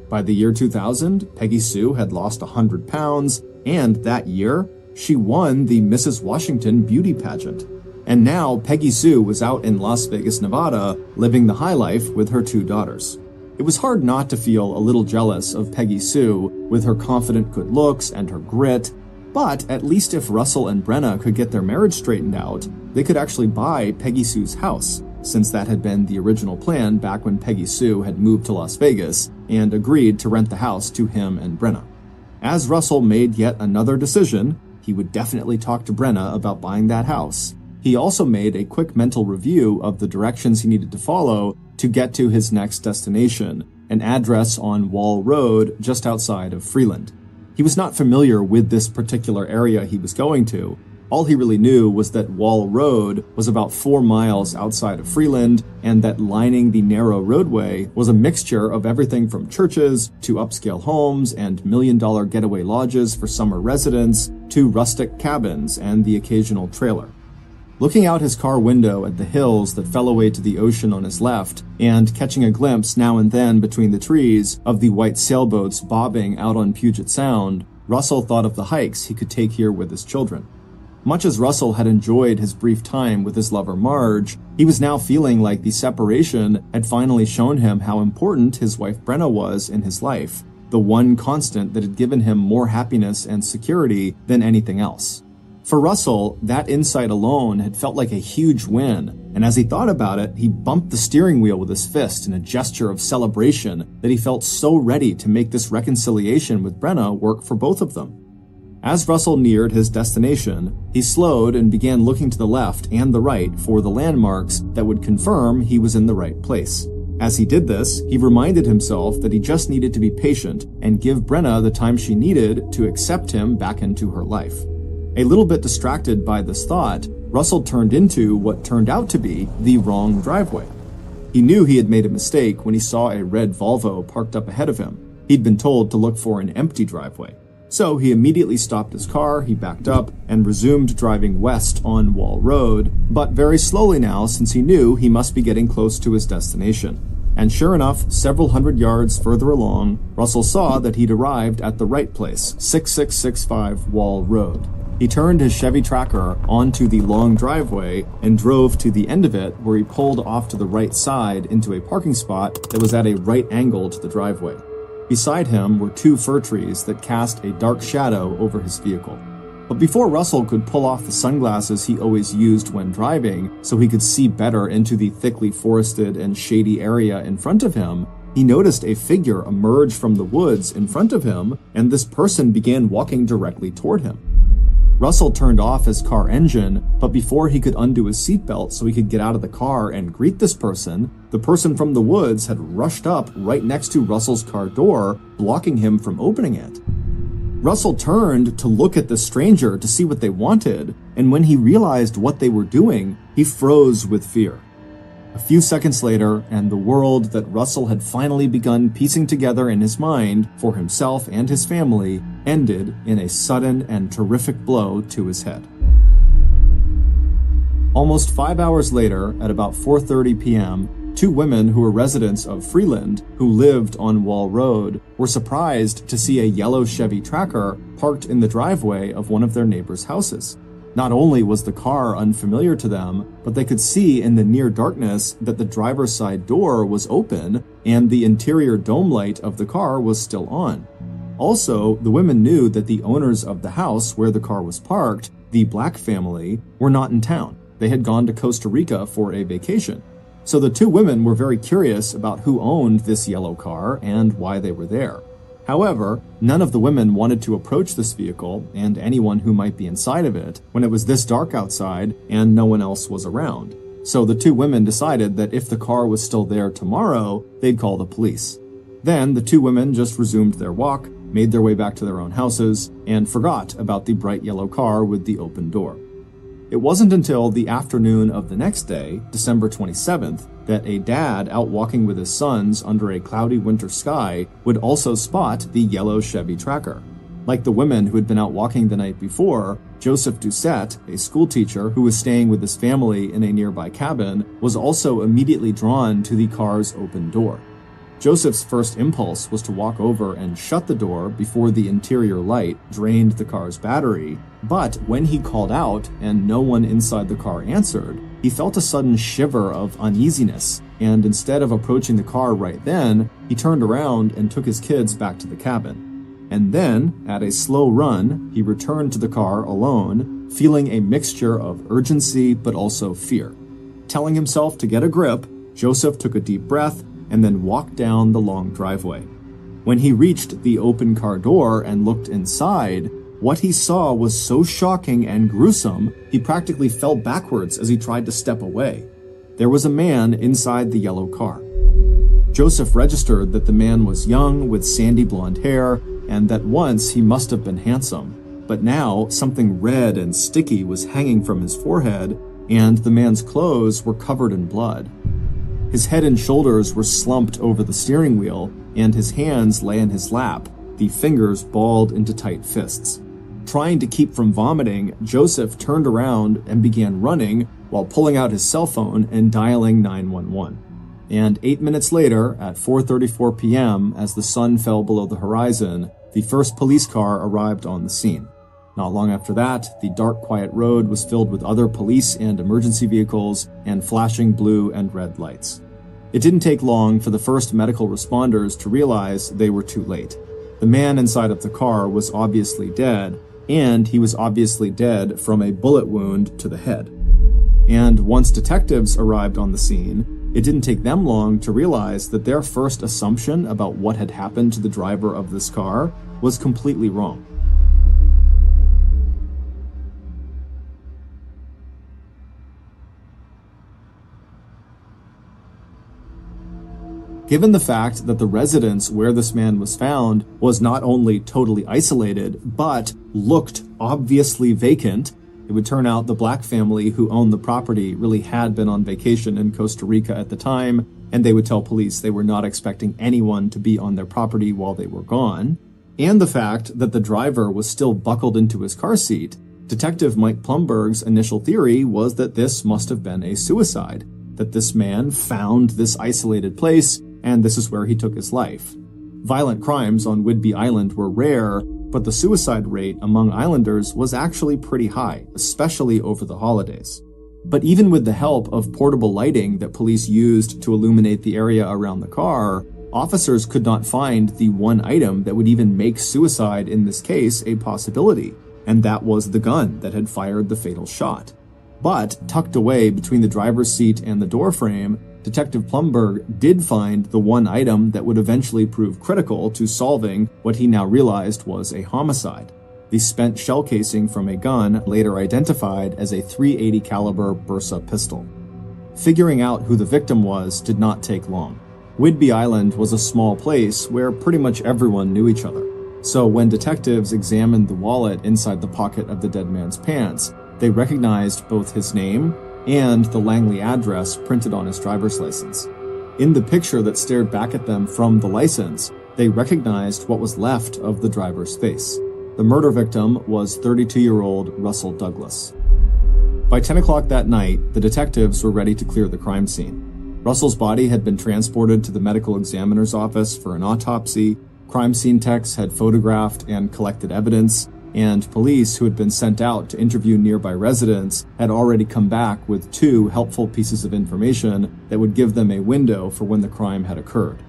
By the year 2000, Peggy Sue had lost 100 pounds, and that year, she won the Mrs. Washington beauty pageant. And now Peggy Sue was out in Las Vegas, Nevada, living the high life with her 2 daughters. It was hard not to feel a little jealous of Peggy Sue with her confident good looks and her grit, but at least if Russell and Brena could get their marriage straightened out, they could actually buy Peggy Sue's house, since that had been the original plan back when Peggy Sue had moved to Las Vegas and agreed to rent the house to him and Brena. As Russell made yet another decision, he would definitely talk to Brena about buying that house. He also made a quick mental review of the directions he needed to follow to get to his next destination, an address on Wall Road just outside of Freeland. He was not familiar with this particular area he was going to. All he really knew was that Wall Road was about 4 miles outside of Freeland, and that lining the narrow roadway was a mixture of everything from churches to upscale homes and million-dollar getaway lodges for summer residents to rustic cabins and the occasional trailer. Looking out his car window at the hills that fell away to the ocean on his left, and catching a glimpse now and then between the trees of the white sailboats bobbing out on Puget Sound, Russell thought of the hikes he could take here with his children. Much as Russell had enjoyed his brief time with his lover Marge, he was now feeling like the separation had finally shown him how important his wife Brena was in his life, the one constant that had given him more happiness and security than anything else. For Russell, that insight alone had felt like a huge win, and as he thought about it, he bumped the steering wheel with his fist in a gesture of celebration that he felt so ready to make this reconciliation with Brena work for both of them. As Russell neared his destination, he slowed and began looking to the left and the right for the landmarks that would confirm he was in the right place. As he did this, he reminded himself that he just needed to be patient and give Brena the time she needed to accept him back into her life. A little bit distracted by this thought, Russell turned into what turned out to be the wrong driveway. He knew he had made a mistake when he saw a red Volvo parked up ahead of him. He'd been told to look for an empty driveway. So he immediately stopped his car, he backed up, and resumed driving west on Wall Road, but very slowly now since he knew he must be getting close to his destination. And sure enough, several hundred yards further along, Russell saw that he'd arrived at the right place, 6665 Wall Road. He turned his Chevy Tracker onto the long driveway and drove to the end of it, where he pulled off to the right side into a parking spot that was at a right angle to the driveway. Beside him were 2 fir trees that cast a dark shadow over his vehicle. But before Russell could pull off the sunglasses he always used when driving so he could see better into the thickly forested and shady area in front of him, he noticed a figure emerge from the woods in front of him, and this person began walking directly toward him. Russell turned off his car engine, but before he could undo his seatbelt so he could get out of the car and greet this person, the person from the woods had rushed up right next to Russell's car door, blocking him from opening it. Russell turned to look at the stranger to see what they wanted, and when he realized what they were doing, he froze with fear. A few seconds later, and the world that Russell had finally begun piecing together in his mind for himself and his family ended in a sudden and terrific blow to his head. Almost 5 hours later, at about 4:30 p.m., 2 women who were residents of Freeland, who lived on Wall Road, were surprised to see a yellow Chevy Tracker parked in the driveway of one of their neighbors' houses. Not only was the car unfamiliar to them, but they could see in the near darkness that the driver's side door was open and the interior dome light of the car was still on. Also, the women knew that the owners of the house where the car was parked, the Black family, were not in town. They had gone to Costa Rica for a vacation. So the 2 women were very curious about who owned this yellow car and why they were there. However, none of the women wanted to approach this vehicle and anyone who might be inside of it when it was this dark outside and no one else was around. So the 2 women decided that if the car was still there tomorrow, they'd call the police. Then the 2 women just resumed their walk, made their way back to their own houses, and forgot about the bright yellow car with the open door. It wasn't until the afternoon of the next day, December 27th, that a dad out walking with his sons under a cloudy winter sky would also spot the yellow Chevy Tracker. Like the women who had been out walking the night before, Joseph Doucette, a schoolteacher who was staying with his family in a nearby cabin, was also immediately drawn to the car's open door. Joseph's first impulse was to walk over and shut the door before the interior light drained the car's battery, but when he called out and no one inside the car answered, he felt a sudden shiver of uneasiness, and instead of approaching the car right then, he turned around and took his kids back to the cabin. And then, at a slow run, he returned to the car alone, feeling a mixture of urgency but also fear. Telling himself to get a grip, Joseph took a deep breath and then walked down the long driveway. When he reached the open car door and looked inside, what he saw was so shocking and gruesome, he practically fell backwards as he tried to step away. There was a man inside the yellow car. Joseph registered that the man was young with sandy blonde hair and that once he must have been handsome, but now something red and sticky was hanging from his forehead and the man's clothes were covered in blood. His head and shoulders were slumped over the steering wheel, and his hands lay in his lap, the fingers balled into tight fists. Trying to keep from vomiting, Joseph turned around and began running while pulling out his cell phone and dialing 911. And 8 minutes later, at 4:34 p.m., as the sun fell below the horizon, the first police car arrived on the scene. Not long after that, the dark, quiet road was filled with other police and emergency vehicles and flashing blue and red lights. It didn't take long for the first medical responders to realize they were too late. The man inside of the car was obviously dead, and he was obviously dead from a bullet wound to the head. And once detectives arrived on the scene, it didn't take them long to realize that their first assumption about what had happened to the driver of this car was completely wrong. Given the fact that the residence where this man was found was not only totally isolated, but looked obviously vacant, it would turn out the Black family who owned the property really had been on vacation in Costa Rica at the time, and they would tell police they were not expecting anyone to be on their property while they were gone. And the fact that the driver was still buckled into his car seat, Detective Mike Plumberg's initial theory was that this must have been a suicide, that this man found this isolated place and this is where he took his life. Violent crimes on Whidbey Island were rare, but the suicide rate among islanders was actually pretty high, especially over the holidays. But even with the help of portable lighting that police used to illuminate the area around the car, officers could not find the one item that would even make suicide in this case a possibility, and that was the gun that had fired the fatal shot. But tucked away between the driver's seat and the door frame, Detective Plumberg did find the one item that would eventually prove critical to solving what he now realized was a homicide: the spent shell casing from a gun later identified as a .380 caliber Bersa pistol. Figuring out who the victim was did not take long. Whidbey Island was a small place where pretty much everyone knew each other. So when detectives examined the wallet inside the pocket of the dead man's pants, they recognized both his name and the Langley address printed on his driver's license. In the picture that stared back at them from the license, they recognized what was left of the driver's face. The murder victim was 32-year-old Russell Douglas. By 10 o'clock that night, the detectives were ready to clear the crime scene. Russell's body had been transported to the medical examiner's office for an autopsy, crime scene techs had photographed and collected evidence, and police who had been sent out to interview nearby residents had already come back with 2 helpful pieces of information that would give them a window for when the crime had occurred.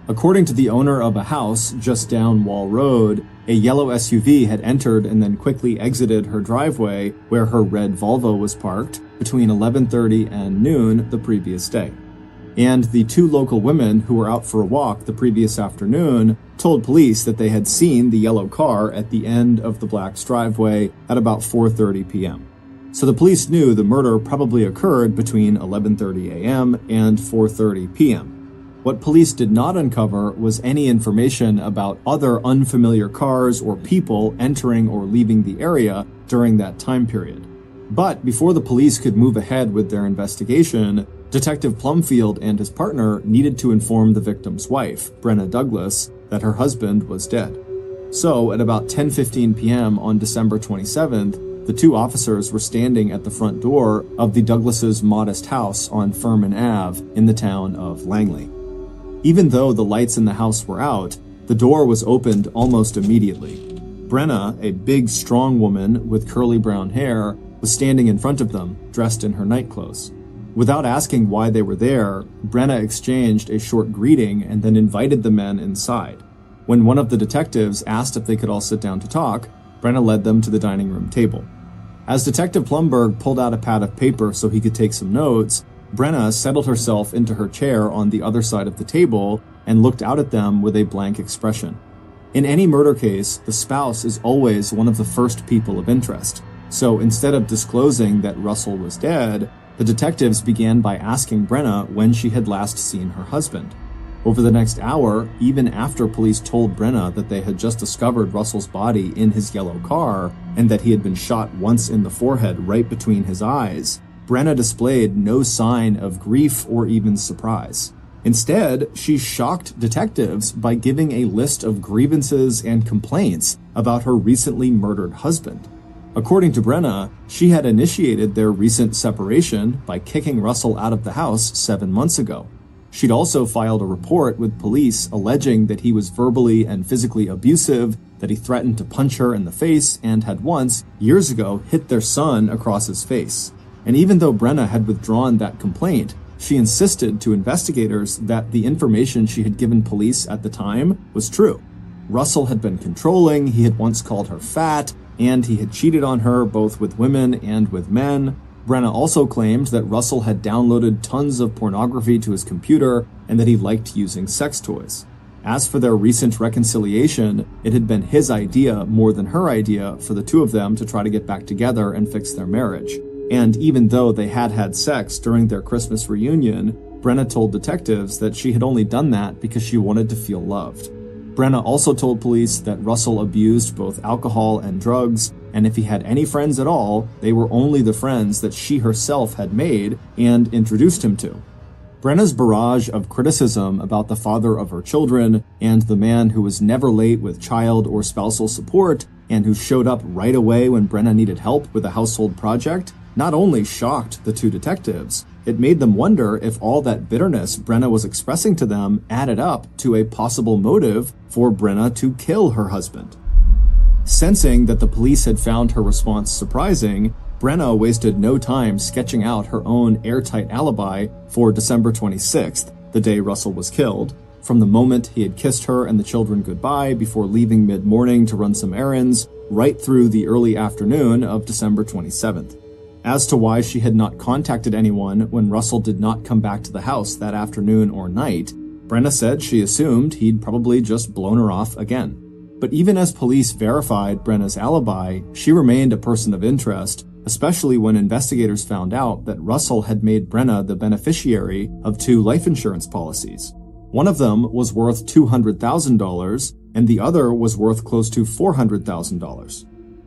According to the owner of a house just down Wall Road, a yellow SUV had entered and then quickly exited her driveway where her red Volvo was parked between 11:30 and noon the previous day. And the 2 local women who were out for a walk the previous afternoon told police that they had seen the yellow car at the end of the Black's driveway at about 4:30 p.m. So the police knew the murder probably occurred between 11:30 a.m. and 4:30 p.m. What police did not uncover was any information about other unfamiliar cars or people entering or leaving the area during that time period. But before the police could move ahead with their investigation, Detective Plumfield and his partner needed to inform the victim's wife, Brena Douglas, that her husband was dead. So, at about 10:15 p.m. on December 27th, the 2 officers were standing at the front door of the Douglases' modest house on Furman Ave in the town of Langley. Even though the lights in the house were out, the door was opened almost immediately. Brena, a big, strong woman with curly brown hair, was standing in front of them, dressed in her nightclothes. Without asking why they were there, Brena exchanged a short greeting and then invited the men inside. When one of the detectives asked if they could all sit down to talk, Brena led them to the dining room table. As Detective Plumberg pulled out a pad of paper so he could take some notes, Brena settled herself into her chair on the other side of the table and looked out at them with a blank expression. In any murder case, the spouse is always one of the first people of interest. So instead of disclosing that Russell was dead, the detectives began by asking Brena when she had last seen her husband. Over the next hour, even after police told Brena that they had just discovered Russell's body in his yellow car and that he had been shot once in the forehead right between his eyes, Brena displayed no sign of grief or even surprise. Instead, she shocked detectives by giving a list of grievances and complaints about her recently murdered husband. According to Brena, she had initiated their recent separation by kicking Russell out of the house 7 months ago. She'd also filed a report with police alleging that he was verbally and physically abusive, that he threatened to punch her in the face, and had once, years ago, hit their son across his face. And even though Brena had withdrawn that complaint, she insisted to investigators that the information she had given police at the time was true. Russell had been controlling, he had once called her fat, and he had cheated on her both with women and with men. Brena also claimed that Russell had downloaded tons of pornography to his computer and that he liked using sex toys. As for their recent reconciliation, it had been his idea more than her idea for the 2 of them to try to get back together and fix their marriage. And even though they had had sex during their Christmas reunion, Brena told detectives that she had only done that because she wanted to feel loved. Brena also told police that Russell abused both alcohol and drugs, and if he had any friends at all, they were only the friends that she herself had made and introduced him to. Brena's barrage of criticism about the father of her children and the man who was never late with child or spousal support and who showed up right away when Brena needed help with a household project not only shocked the 2 detectives, it made them wonder if all that bitterness Brena was expressing to them added up to a possible motive for Brena to kill her husband. Sensing that the police had found her response surprising, Brena wasted no time sketching out her own airtight alibi for December 26th, the day Russell was killed, from the moment he had kissed her and the children goodbye before leaving mid-morning to run some errands, right through the early afternoon of December 27th. As to why she had not contacted anyone when Russell did not come back to the house that afternoon or night, Brena said she assumed he'd probably just blown her off again. But even as police verified Brena's alibi, she remained a person of interest, especially when investigators found out that Russell had made Brena the beneficiary of 2 life insurance policies. One of them was worth $200,000, and the other was worth close to $400,000.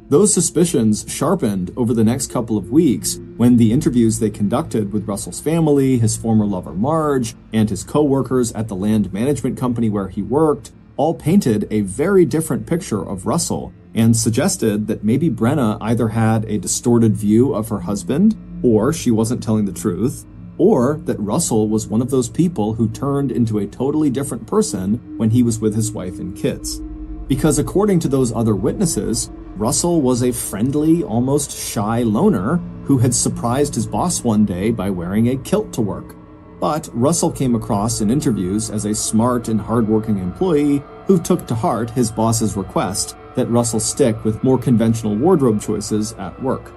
Those suspicions sharpened over the next couple of weeks when the interviews they conducted with Russell's family, his former lover Marge, and his co-workers at the land management company where he worked all painted a very different picture of Russell and suggested that maybe Brena either had a distorted view of her husband, or she wasn't telling the truth, or that Russell was one of those people who turned into a totally different person when he was with his wife and kids. Because according to those other witnesses, Russell was a friendly, almost shy loner who had surprised his boss one day by wearing a kilt to work. But Russell came across in interviews as a smart and hardworking employee who took to heart his boss's request that Russell stick with more conventional wardrobe choices at work.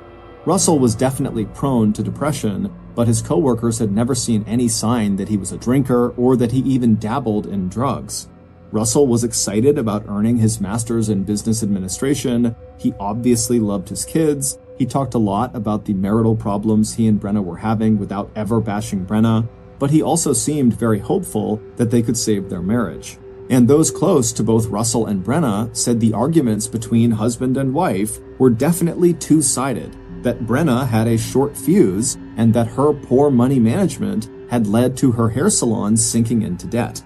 Russell was definitely prone to depression, but his coworkers had never seen any sign that he was a drinker or that he even dabbled in drugs. Russell was excited about earning his master's in business administration. He obviously loved his kids. He talked a lot about the marital problems he and Brena were having without ever bashing Brena, but he also seemed very hopeful that they could save their marriage. And those close to both Russell and Brena said the arguments between husband and wife were definitely two-sided, that Brena had a short fuse and that her poor money management had led to her hair salon sinking into debt.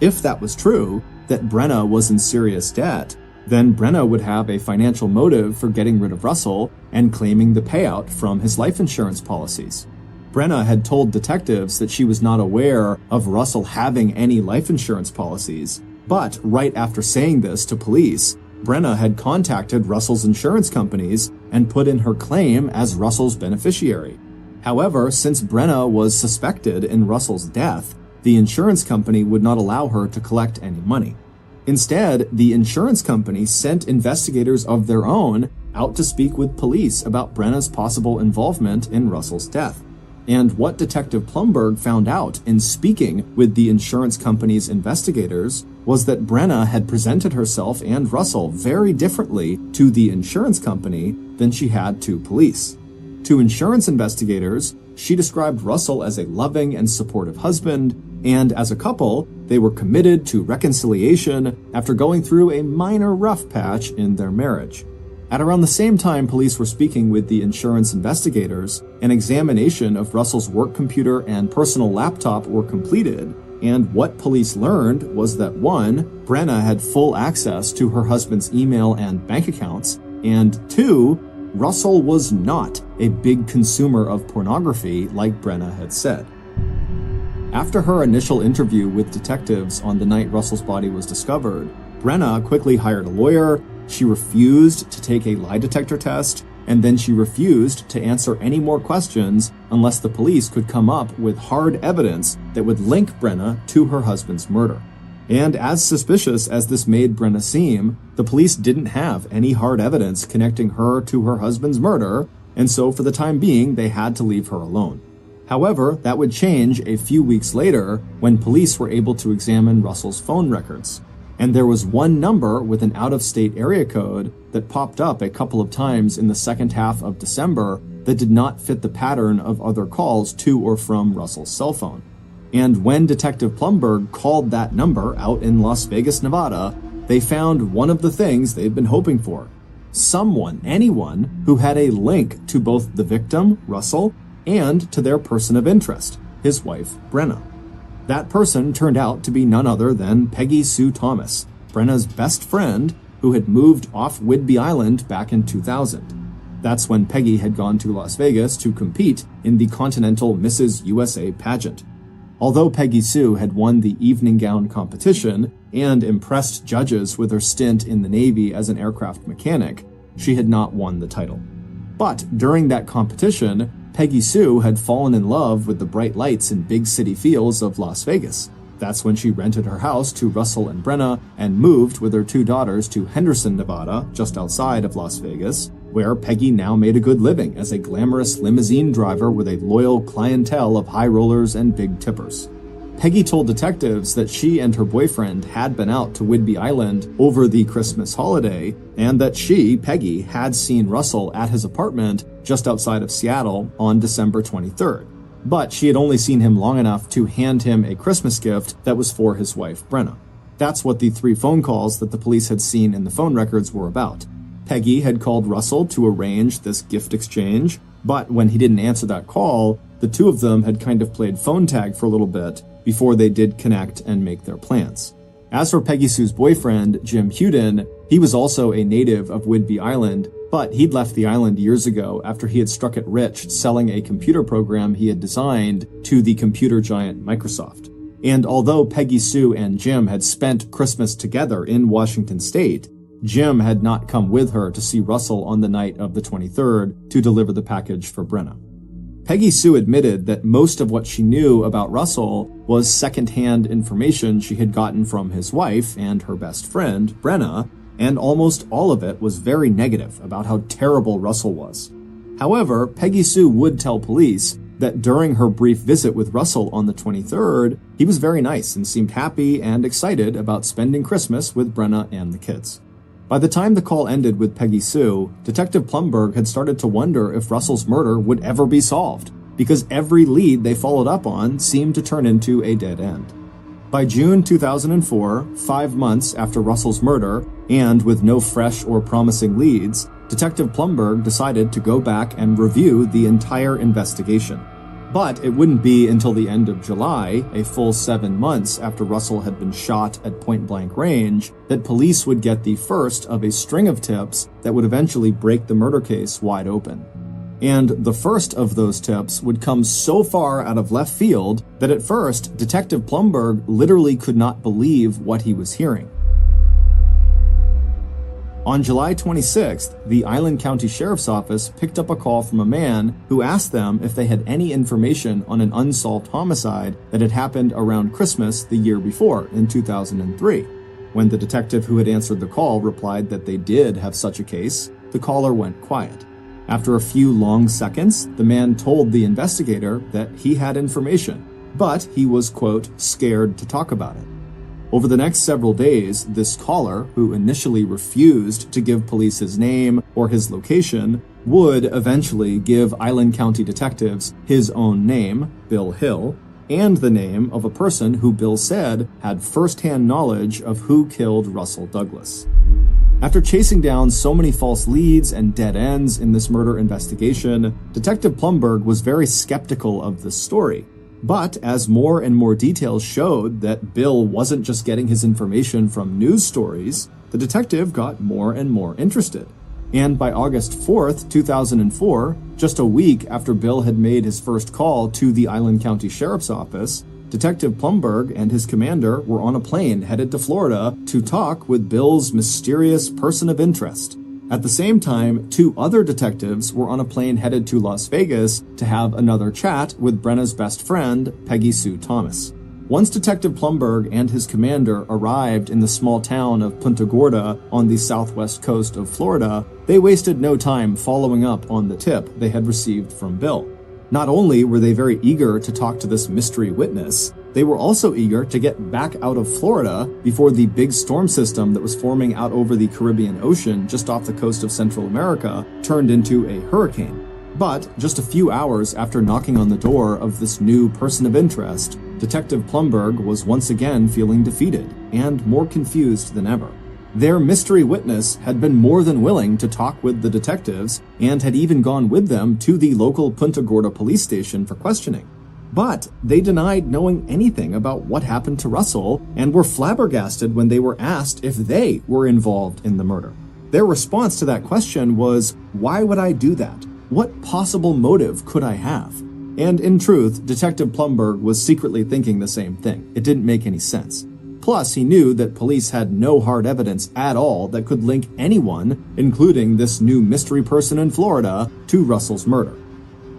If that was true, that Brena was in serious debt, then Brena would have a financial motive for getting rid of Russell and claiming the payout from his life insurance policies. Brena had told detectives that she was not aware of Russell having any life insurance policies, but right after saying this to police, Brena had contacted Russell's insurance companies and put in her claim as Russell's beneficiary. However, since Brena was suspected in Russell's death, the insurance company would not allow her to collect any money. Instead, the insurance company sent investigators of their own out to speak with police about Brena's possible involvement in Russell's death. And what Detective Plumberg found out in speaking with the insurance company's investigators was that Brena had presented herself and Russell very differently to the insurance company than she had to police. To insurance investigators, she described Russell as a loving and supportive husband, and as a couple, they were committed to reconciliation after going through a minor rough patch in their marriage. At around the same time police were speaking with the insurance investigators, an examination of Russell's work computer and personal laptop were completed, and what police learned was that 1, Brena had full access to her husband's email and bank accounts, and 2, Russell was not a big consumer of pornography like Brena had said. After her initial interview with detectives on the night Russell's body was discovered, Brena quickly hired a lawyer. She refused to take a lie detector test, and then she refused to answer any more questions unless the police could come up with hard evidence that would link Brena to her husband's murder. And as suspicious as this made Brena seem, the police didn't have any hard evidence connecting her to her husband's murder, and so for the time being, they had to leave her alone. However, that would change a few weeks later when police were able to examine Russell's phone records. And there was one number with an out-of-state area code that popped up a couple of times in the second half of December that did not fit the pattern of other calls to or from Russell's cell phone. And when Detective Plumberg called that number out in Las Vegas, Nevada, they found one of the things they'd been hoping for. Anyone who had a link to both the victim, Russell, and to their person of interest, his wife, Brena. That person turned out to be none other than Peggy Sue Thomas, Brena's best friend, who had moved off Whidbey Island back in 2000. That's when Peggy had gone to Las Vegas to compete in the Continental Mrs. USA pageant. Although Peggy Sue had won the evening gown competition and impressed judges with her stint in the Navy as an aircraft mechanic, she had not won the title. But during that competition, Peggy Sue had fallen in love with the bright lights and big city feels of Las Vegas. That's when she rented her house to Russell and Brena and moved with her 2 daughters to Henderson, Nevada, just outside of Las Vegas, where Peggy now made a good living as a glamorous limousine driver with a loyal clientele of high rollers and big tippers. Peggy told detectives that she and her boyfriend had been out to Whidbey Island over the Christmas holiday, and that she, Peggy, had seen Russell at his apartment just outside of Seattle on December 23rd. But she had only seen him long enough to hand him a Christmas gift that was for his wife, Brena. That's what the 3 phone calls that the police had seen in the phone records were about. Peggy had called Russell to arrange this gift exchange, but when he didn't answer that call, the 2 of them had kind of played phone tag for a little bit before they did connect and make their plans. As for Peggy Sue's boyfriend, Jim Huden, he was also a native of Whidbey Island, but he'd left the island years ago after he had struck it rich selling a computer program he had designed to the computer giant Microsoft. And although Peggy Sue and Jim had spent Christmas together in Washington State, Jim had not come with her to see Russell on the night of the 23rd to deliver the package for Brena. Peggy Sue admitted that most of what she knew about Russell was secondhand information she had gotten from his wife and her best friend, Brena, and almost all of it was very negative about how terrible Russell was. However, Peggy Sue would tell police that during her brief visit with Russell on the 23rd, he was very nice and seemed happy and excited about spending Christmas with Brena and the kids. By the time the call ended with Peggy Sue, Detective Plumberg had started to wonder if Russell's murder would ever be solved, because every lead they followed up on seemed to turn into a dead end. By June 2004, 5 months after Russell's murder, and with no fresh or promising leads, Detective Plumberg decided to go back and review the entire investigation. But it wouldn't be until the end of July, a full 7 months after Russell had been shot at point-blank range, that police would get the first of a string of tips that would eventually break the murder case wide open. And the first of those tips would come so far out of left field that at first, Detective Plumberg literally could not believe what he was hearing. On July 26th, the Island County Sheriff's Office picked up a call from a man who asked them if they had any information on an unsolved homicide that had happened around Christmas the year before, in 2003. When the detective who had answered the call replied that they did have such a case, the caller went quiet. After a few long seconds, the man told the investigator that he had information, but he was, quote, scared to talk about it. Over the next several days, this caller, who initially refused to give police his name or his location, would eventually give Island County detectives his own name, Bill Hill, and the name of a person who Bill said had first-hand knowledge of who killed Russell Douglas. After chasing down so many false leads and dead ends in this murder investigation, Detective Plumberg was very skeptical of this story. But as more and more details showed that Bill wasn't just getting his information from news stories, the detective got more and more interested. And by August 4th, 2004, just a week after Bill had made his first call to the Island County Sheriff's Office, Detective Plumberg and his commander were on a plane headed to Florida to talk with Bill's mysterious person of interest. At the same time, 2 other detectives were on a plane headed to Las Vegas to have another chat with Brena's best friend, Peggy Sue Thomas. Once Detective Plumberg and his commander arrived in the small town of Punta Gorda on the southwest coast of Florida, they wasted no time following up on the tip they had received from Bill. Not only were they very eager to talk to this mystery witness, they were also eager to get back out of Florida before the big storm system that was forming out over the Caribbean Ocean just off the coast of Central America turned into a hurricane. But just a few hours after knocking on the door of this new person of interest, Detective Plumberg was once again feeling defeated and more confused than ever. Their mystery witness had been more than willing to talk with the detectives and had even gone with them to the local Punta Gorda police station for questioning. But they denied knowing anything about what happened to Russell and were flabbergasted when they were asked if they were involved in the murder. Their response to that question was, "Why would I do that? What possible motive could I have?" And in truth, Detective Plumberg was secretly thinking the same thing. It didn't make any sense. Plus, he knew that police had no hard evidence at all that could link anyone, including this new mystery person in Florida, to Russell's murder.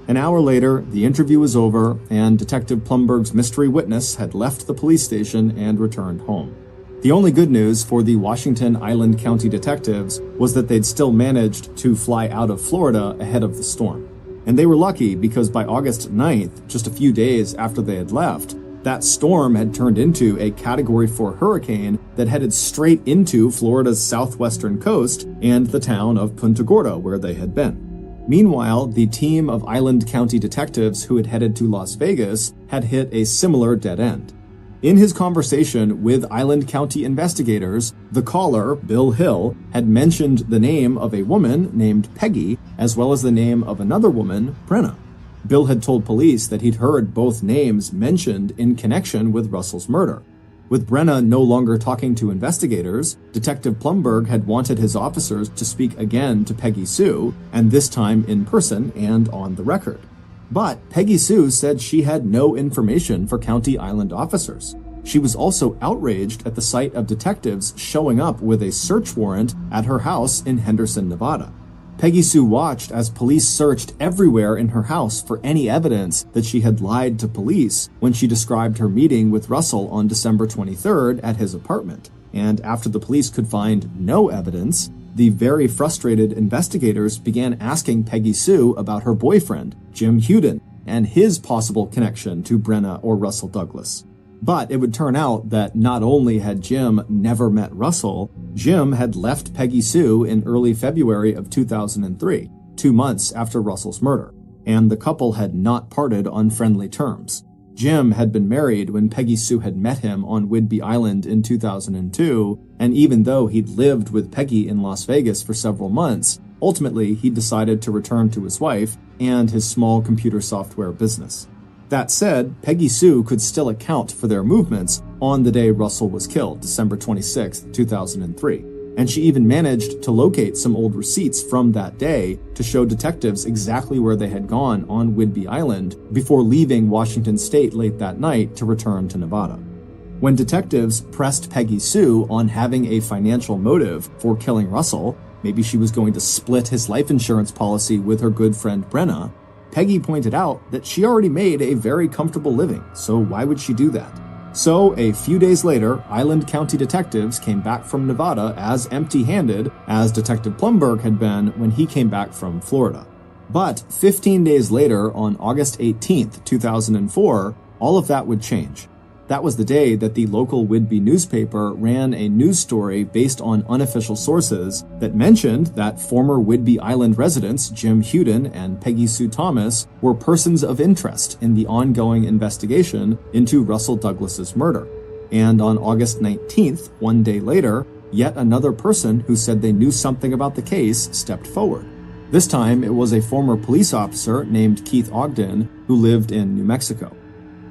An hour later, the interview was over, and Detective Plumberg's mystery witness had left the police station and returned home. The only good news for the Washington Island County detectives was that they'd still managed to fly out of Florida ahead of the storm. And they were lucky because by August 9th, just a few days after they had left, that storm had turned into a Category 4 hurricane that headed straight into Florida's southwestern coast and the town of Punta Gorda, where they had been. Meanwhile, the team of Island County detectives who had headed to Las Vegas had hit a similar dead end. In his conversation with Island County investigators, the caller, Bill Hill, had mentioned the name of a woman named Peggy, as well as the name of another woman, Brena. Bill had told police that he'd heard both names mentioned in connection with Russell's murder. With Brena no longer talking to investigators, Detective Plumberg had wanted his officers to speak again to Peggy Sue, and this time in person and on the record. But Peggy Sue said she had no information for County Island officers. She was also outraged at the sight of detectives showing up with a search warrant at her house in Henderson, Nevada. Peggy Sue watched as police searched everywhere in her house for any evidence that she had lied to police when she described her meeting with Russell on December 23rd at his apartment. And after the police could find no evidence, the very frustrated investigators began asking Peggy Sue about her boyfriend, Jim Huden, and his possible connection to Brena or Russell Douglas. But it would turn out that not only had Jim never met Russell, Jim had left Peggy Sue in early February of 2003, 2 months after Russell's murder, and the couple had not parted on friendly terms. Jim had been married when Peggy Sue had met him on Whidbey Island in 2002, and even though he'd lived with Peggy in Las Vegas for several months, ultimately he decided to return to his wife and his small computer software business. That said, Peggy Sue could still account for their movements on the day Russell was killed, December 26, 2003. And she even managed to locate some old receipts from that day to show detectives exactly where they had gone on Whidbey Island before leaving Washington State late that night to return to Nevada. When detectives pressed Peggy Sue on having a financial motive for killing Russell, maybe she was going to split his life insurance policy with her good friend Brena, Peggy pointed out that she already made a very comfortable living, so why would she do that? So, a few days later, Island County detectives came back from Nevada as empty-handed as Detective Plumberg had been when he came back from Florida. But 15 days later, on August 18, 2004, all of that would change. That was the day that the local Whidbey newspaper ran a news story based on unofficial sources that mentioned that former Whidbey Island residents Jim Huden and Peggy Sue Thomas were persons of interest in the ongoing investigation into Russell Douglas's murder. And on August 19th, 1 day later, yet another person who said they knew something about the case stepped forward. This time, it was a former police officer named Keith Ogden who lived in New Mexico.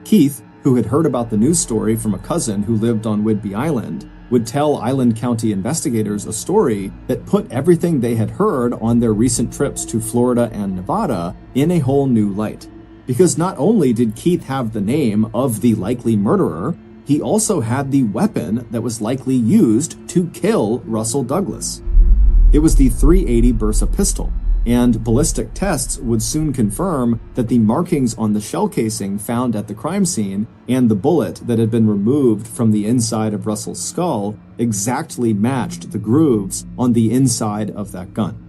Keith, who had heard about the news story from a cousin who lived on Whidbey Island, would tell Island County investigators a story that put everything they had heard on their recent trips to Florida and Nevada in a whole new light. Because not only did Keith have the name of the likely murderer, he also had the weapon that was likely used to kill Russell Douglas. It was the .380 Bersa pistol, and ballistic tests would soon confirm that the markings on the shell casing found at the crime scene and the bullet that had been removed from the inside of Russell's skull exactly matched the grooves on the inside of that gun.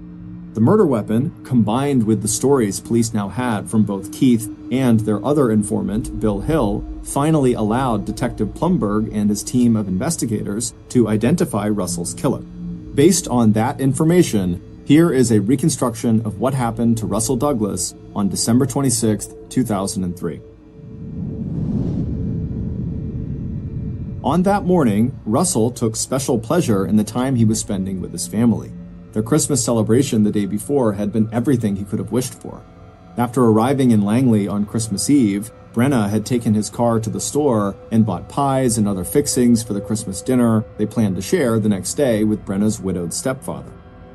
The murder weapon, combined with the stories police now had from both Keith and their other informant, Bill Hill, finally allowed Detective Plumberg and his team of investigators to identify Russell's killer. Based on that information, here is a reconstruction of what happened to Russell Douglas on December 26, 2003. On that morning, Russell took special pleasure in the time he was spending with his family. Their Christmas celebration the day before had been everything he could have wished for. After arriving in Langley on Christmas Eve, Brena had taken his car to the store and bought pies and other fixings for the Christmas dinner they planned to share the next day with Brena's widowed stepfather.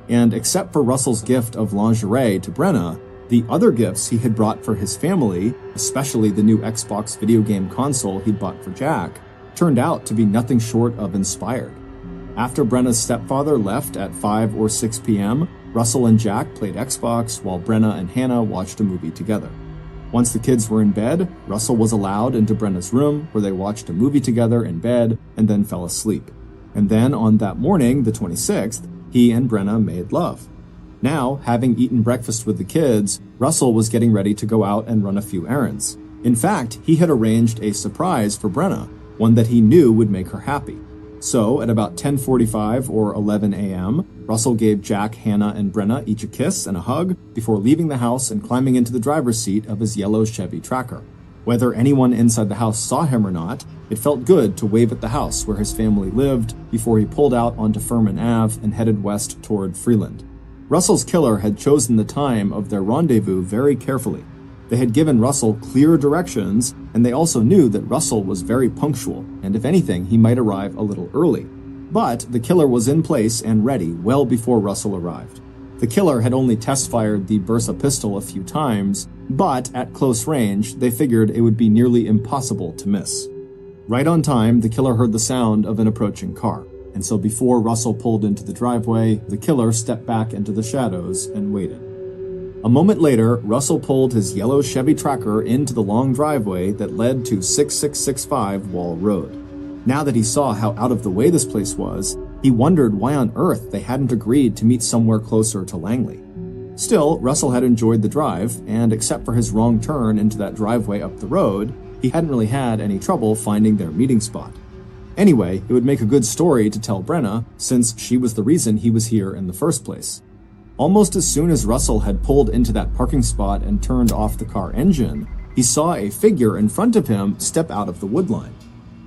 And except for Russell's gift of lingerie to Brena, The other gifts he had brought for his family, especially the new Xbox video game console he'd bought for Jack, turned out to be nothing short of inspired. After Brena's stepfather left at 5 or 6 p.m., Russell and Jack played Xbox while Brena and Hannah watched a movie together. Once the kids were in bed, Russell was allowed into Brena's room where they watched a movie together in bed and then fell asleep. And then on that morning, the 26th, he and Brena made love. Now, having eaten breakfast with the kids, Russell was getting ready to go out and run a few errands. In fact, he had arranged a surprise for Brena, one that he knew would make her happy. So, at about 10:45 or 11 a.m., Russell gave Jack, Hannah, and Brena each a kiss and a hug before leaving the house and climbing into the driver's seat of his yellow Chevy Tracker. Whether anyone inside the house saw him or not, it felt good to wave at the house where his family lived before he pulled out onto Furman Ave and headed west toward Freeland. Russell's killer had chosen the time of their rendezvous very carefully. They had given Russell clear directions, and they also knew that Russell was very punctual, and if anything, he might arrive a little early. But the killer was in place and ready well before Russell arrived. The killer had only test-fired the Bersa pistol a few times, but at close range, they figured it would be nearly impossible to miss. Right on time, the killer heard the sound of an approaching car, and so before Russell pulled into the driveway, the killer stepped back into the shadows and waited. A moment later, Russell pulled his yellow Chevy Tracker into the long driveway that led to 6665 Wall Road. Now that he saw how out of the way this place was, he wondered why on earth they hadn't agreed to meet somewhere closer to Langley. Still, Russell had enjoyed the drive, and except for his wrong turn into that driveway up the road, he hadn't really had any trouble finding their meeting spot. Anyway, it would make a good story to tell Brena, since she was the reason he was here in the first place. Almost as soon as Russell had pulled into that parking spot and turned off the car engine, he saw a figure in front of him step out of the woodline.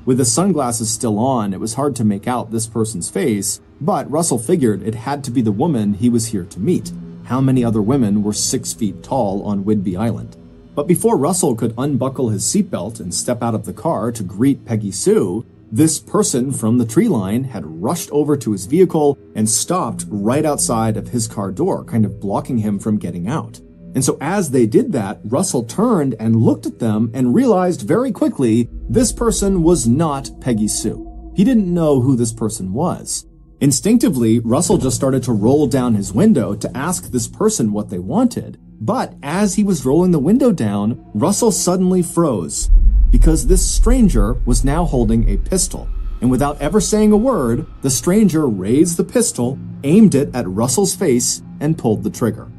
With the sunglasses still on, it was hard to make out this person's face, but Russell figured it had to be the woman he was here to meet. How many other women were 6 feet tall on Whidbey Island? But before Russell could unbuckle his seatbelt and step out of the car to greet Peggy Sue, this person from the tree line had rushed over to his vehicle and stopped right outside of his car door, kind of blocking him from getting out. And so as they did that, Russell turned and looked at them and realized very quickly this person was not Peggy Sue. He didn't know who this person was. Instinctively, Russell just started to roll down his window to ask this person what they wanted. But as he was rolling the window down, Russell suddenly froze, because this stranger was now holding a pistol. And without ever saying a word, the stranger raised the pistol, aimed it at Russell's face, and pulled the trigger.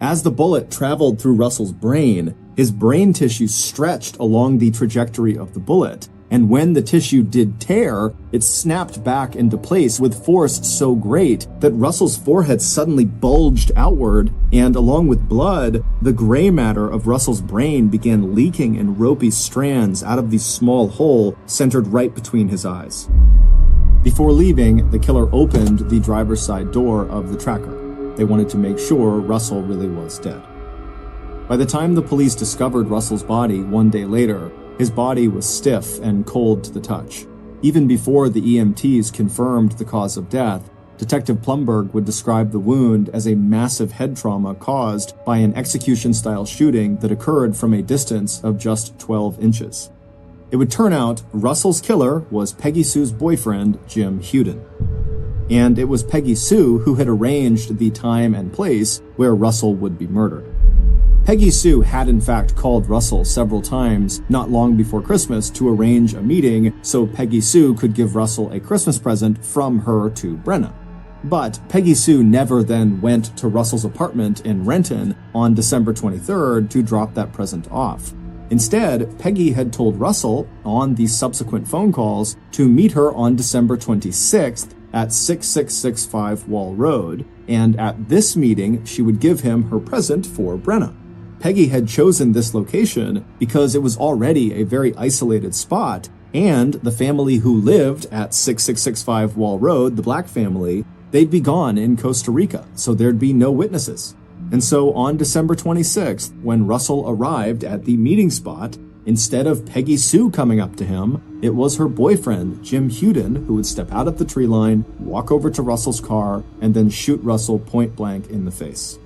As the bullet traveled through Russell's brain, his brain tissue stretched along the trajectory of the bullet, and when the tissue did tear, it snapped back into place with force so great that Russell's forehead suddenly bulged outward, and along with blood, the gray matter of Russell's brain began leaking in ropey strands out of the small hole centered right between his eyes. Before leaving, the killer opened the driver's side door of the tracker. They wanted to make sure Russell really was dead. By the time the police discovered Russell's body one day later, his body was stiff and cold to the touch. Even before the EMTs confirmed the cause of death, Detective Plumberg would describe the wound as a massive head trauma caused by an execution-style shooting that occurred from a distance of just 12 inches. It would turn out Russell's killer was Peggy Sue's boyfriend, Jim Huden. And it was Peggy Sue who had arranged the time and place where Russell would be murdered. Peggy Sue had in fact called Russell several times not long before Christmas to arrange a meeting so Peggy Sue could give Russell a Christmas present from her to Brena. But Peggy Sue never then went to Russell's apartment in Renton on December 23rd to drop that present off. Instead, Peggy had told Russell on the subsequent phone calls to meet her on December 26th at 6665 Wall Road, and at this meeting, she would give him her present for Brena. Peggy had chosen this location because it was already a very isolated spot, and the family who lived at 6665 Wall Road, the Black family, they'd be gone in Costa Rica, so there'd be no witnesses. And so on December 26th, when Russell arrived at the meeting spot, instead of Peggy Sue coming up to him, it was her boyfriend, Jim Huden, who would step out of the tree line, walk over to Russell's car, and then shoot Russell point blank in the face.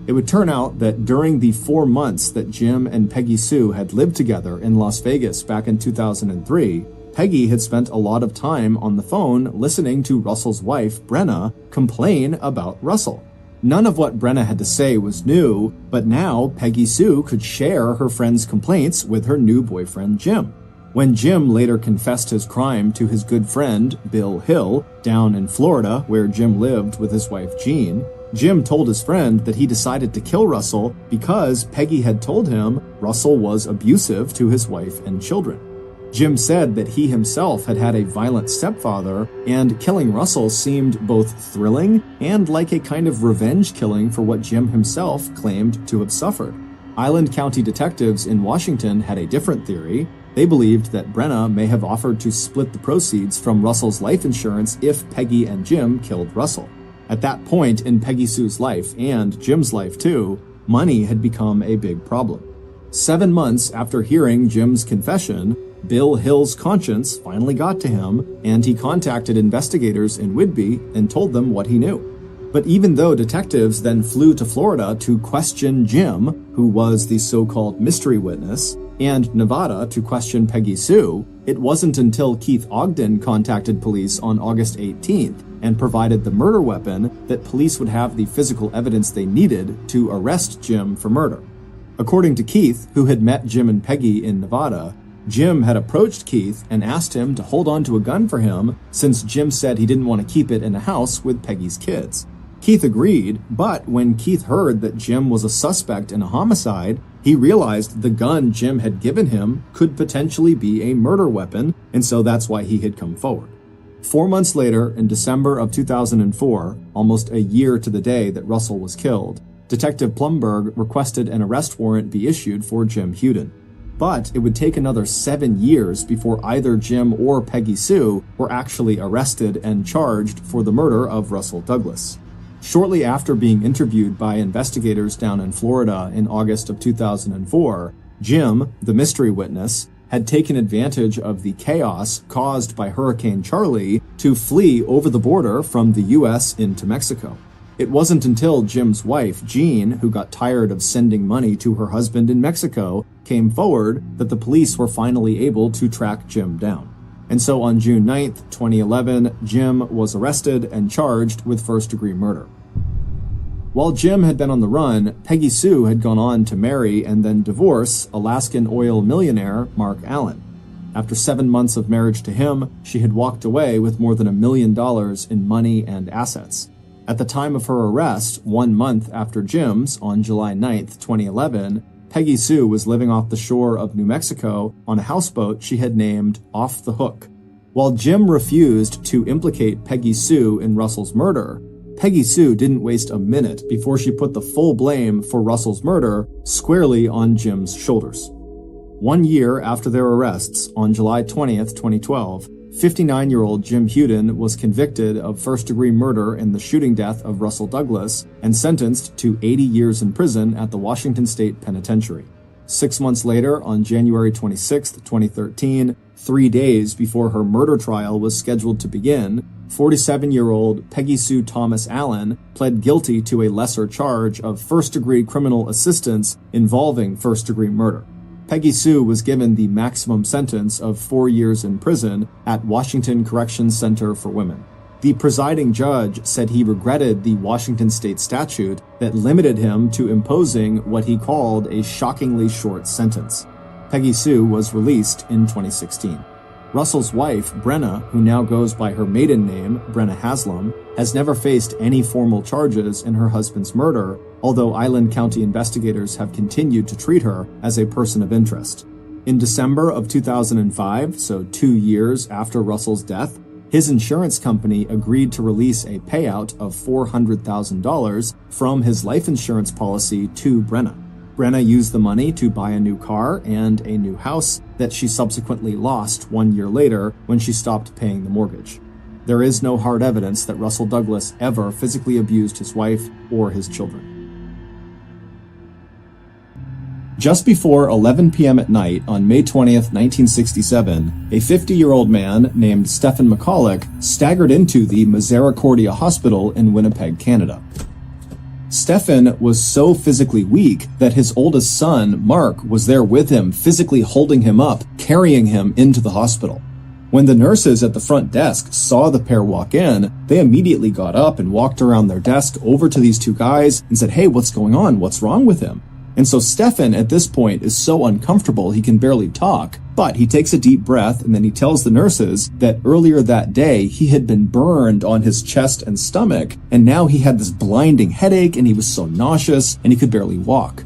It would turn out that during the 4 months that Jim and Peggy Sue had lived together in Las Vegas back in 2003, Peggy had spent a lot of time on the phone listening to Russell's wife, Brena, complain about Russell. None of what Brena had to say was new, but now Peggy Sue could share her friend's complaints with her new boyfriend, Jim. When Jim later confessed his crime to his good friend, Bill Hill, down in Florida, where Jim lived with his wife, Jean, Jim told his friend that he decided to kill Russell because Peggy had told him Russell was abusive to his wife and children. Jim said that he himself had had a violent stepfather, and killing Russell seemed both thrilling and like a kind of revenge killing for what Jim himself claimed to have suffered. Island County detectives in Washington had a different theory. They believed that Brena may have offered to split the proceeds from Russell's life insurance if Peggy and Jim killed Russell. At that point in Peggy Sue's life, and Jim's life too, money had become a big problem. 7 months after hearing Jim's confession, Bill Hill's conscience finally got to him, and he contacted investigators in Whidbey and told them what he knew. But even though detectives then flew to Florida to question Jim, who was the so-called mystery witness, and Nevada to question Peggy Sue, it wasn't until Keith Ogden contacted police on August 18th and provided the murder weapon that police would have the physical evidence they needed to arrest Jim for murder. According to Keith, who had met Jim and Peggy in Nevada, Jim had approached Keith and asked him to hold on to a gun for him since Jim said he didn't want to keep it in a house with Peggy's kids. Keith agreed, but when Keith heard that Jim was a suspect in a homicide, he realized the gun Jim had given him could potentially be a murder weapon, and so that's why he had come forward. 4 months later, in December of 2004, almost a year to the day that Russell was killed, Detective Plumberg requested an arrest warrant be issued for Jim Huden. But it would take another 7 years before either Jim or Peggy Sue were actually arrested and charged for the murder of Russell Douglas. Shortly after being interviewed by investigators down in Florida in August of 2004, Jim, the mystery witness, had taken advantage of the chaos caused by Hurricane Charlie to flee over the border from the U.S. into Mexico. It wasn't until Jim's wife, Jean, who got tired of sending money to her husband in Mexico, came forward that the police were finally able to track Jim down. And so on June 9th, 2011, Jim was arrested and charged with first-degree murder. While Jim had been on the run, Peggy Sue had gone on to marry and then divorce Alaskan oil millionaire Mark Allen. After 7 months of marriage to him, she had walked away with more than $1 million in money and assets. At the time of her arrest, 1 month after Jim's, on July 9th, 2011, Peggy Sue was living off the shore of New Mexico on a houseboat she had named Off the Hook. While Jim refused to implicate Peggy Sue in Russell's murder, Peggy Sue didn't waste a minute before she put the full blame for Russell's murder squarely on Jim's shoulders. 1 year after their arrests, on July 20th, 2012, 59-year-old Jim Huden was convicted of first-degree murder in the shooting death of Russell Douglas and sentenced to 80 years in prison at the Washington State Penitentiary. 6 months later, on January 26, 2013, 3 days before her murder trial was scheduled to begin, 47-year-old Peggy Sue Thomas Allen pled guilty to a lesser charge of first-degree criminal assistance involving first-degree murder. Peggy Sue was given the maximum sentence of 4 years in prison at Washington Corrections Center for Women. The presiding judge said he regretted the Washington state statute that limited him to imposing what he called a shockingly short sentence. Peggy Sue was released in 2016. Russell's wife, Brena, who now goes by her maiden name, Brena Haslam, has never faced any formal charges in her husband's murder, although Island County investigators have continued to treat her as a person of interest. In December of 2005, so 2 years after Russell's death, his insurance company agreed to release a payout of $400,000 from his life insurance policy to Brena. Brena used the money to buy a new car and a new house that she subsequently lost 1 year later when she stopped paying the mortgage. There is no hard evidence that Russell Douglas ever physically abused his wife or his children. Just before 11 p.m. at night on May 20th, 1967, a 50-year-old man named Stephen McCulloch staggered into the Misericordia Hospital in Winnipeg, Canada. Stefan was so physically weak that his oldest son, Mark, was there with him, physically holding him up, carrying him into the hospital. When the nurses at the front desk saw the pair walk in, they immediately got up and walked around their desk over to these two guys and said, "Hey, what's going on? What's wrong with him?" And so Stefan at this point is so uncomfortable he can barely talk, but he takes a deep breath and then he tells the nurses that earlier that day he had been burned on his chest and stomach, and now he had this blinding headache and he was so nauseous and he could barely walk.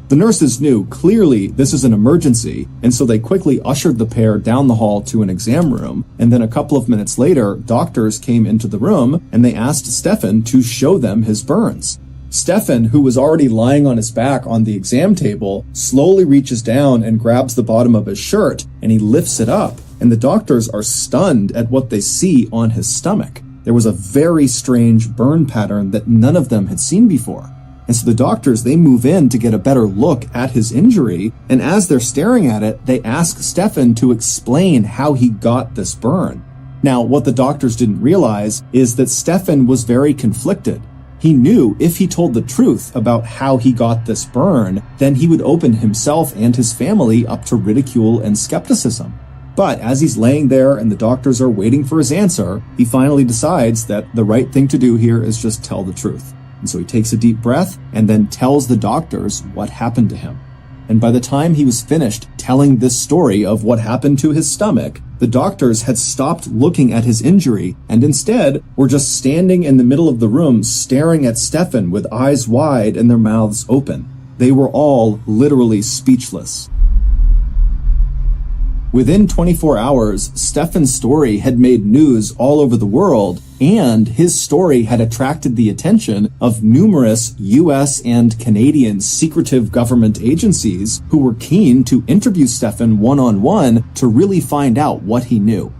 The nurses knew clearly this is an emergency, and so they quickly ushered the pair down the hall to an exam room, and then a couple of minutes later, doctors came into the room and they asked Stefan to show them his burns. Stefan, who was already lying on his back on the exam table, slowly reaches down and grabs the bottom of his shirt, and he lifts it up, and the doctors are stunned at what they see on his stomach. There was a very strange burn pattern that none of them had seen before. And so the doctors, they move in to get a better look at his injury, and as they're staring at it, they ask Stefan to explain how he got this burn. Now, what the doctors didn't realize is that Stefan was very conflicted. He knew if he told the truth about how he got this burn, then he would open himself and his family up to ridicule and skepticism. But as he's laying there and the doctors are waiting for his answer, he finally decides that the right thing to do here is just tell the truth. And so he takes a deep breath and then tells the doctors what happened to him. And by the time he was finished telling this story of what happened to his stomach, the doctors had stopped looking at his injury and instead were just standing in the middle of the room staring at Stefan with eyes wide and their mouths open. They were all literally speechless. Within 24 hours, Stefan's story had made news all over the world, and his story had attracted the attention of numerous US and Canadian secretive government agencies who were keen to interview Stefan one-on-one to really find out what he knew.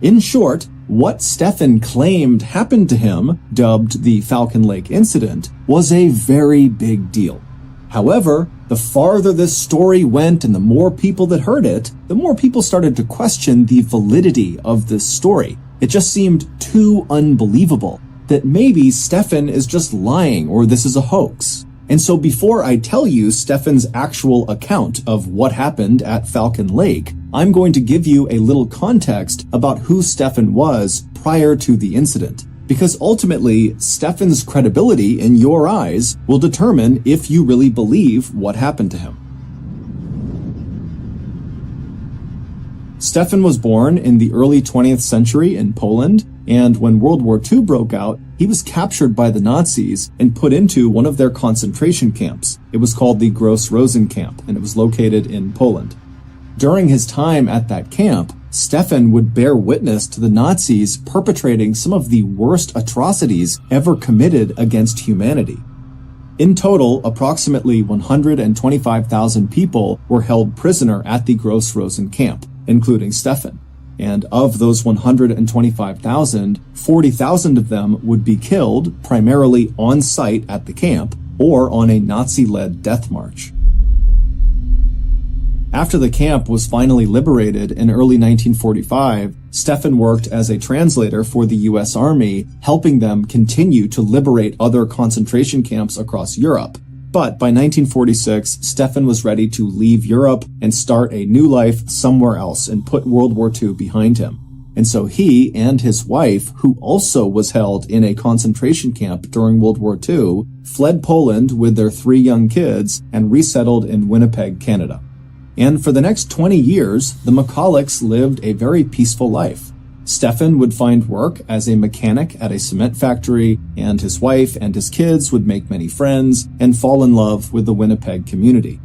In short, what Stefan claimed happened to him, dubbed the Falcon Lake incident, was a very big deal. However, the farther this story went and the more people that heard it, the more people started to question the validity of this story. It just seemed too unbelievable that maybe Stefan is just lying or this is a hoax. And so before I tell you Stefan's actual account of what happened at Falcon Lake, I'm going to give you a little context about who Stefan was prior to the incident. Because ultimately, Stefan's credibility in your eyes will determine if you really believe what happened to him. Stefan was born in the early 20th century in Poland, and when World War II broke out, he was captured by the Nazis and put into one of their concentration camps. It was called the Gross-Rosen camp, and it was located in Poland. During his time at that camp, Stefan would bear witness to the Nazis perpetrating some of the worst atrocities ever committed against humanity. In total, approximately 125,000 people were held prisoner at the Gross-Rosen camp, including Stefan. And of those 125,000, 40,000 of them would be killed primarily on site at the camp or on a Nazi-led death march. After the camp was finally liberated in early 1945, Stefan worked as a translator for the US Army, helping them continue to liberate other concentration camps across Europe. But by 1946, Stefan was ready to leave Europe and start a new life somewhere else and put World War II behind him. And so he and his wife, who also was held in a concentration camp during World War II, fled Poland with their 3 young kids and resettled in Winnipeg, Canada. And for the next 20 years, the McCullochs lived a very peaceful life. Stefan would find work as a mechanic at a cement factory, and his wife and his kids would make many friends and fall in love with the Winnipeg community.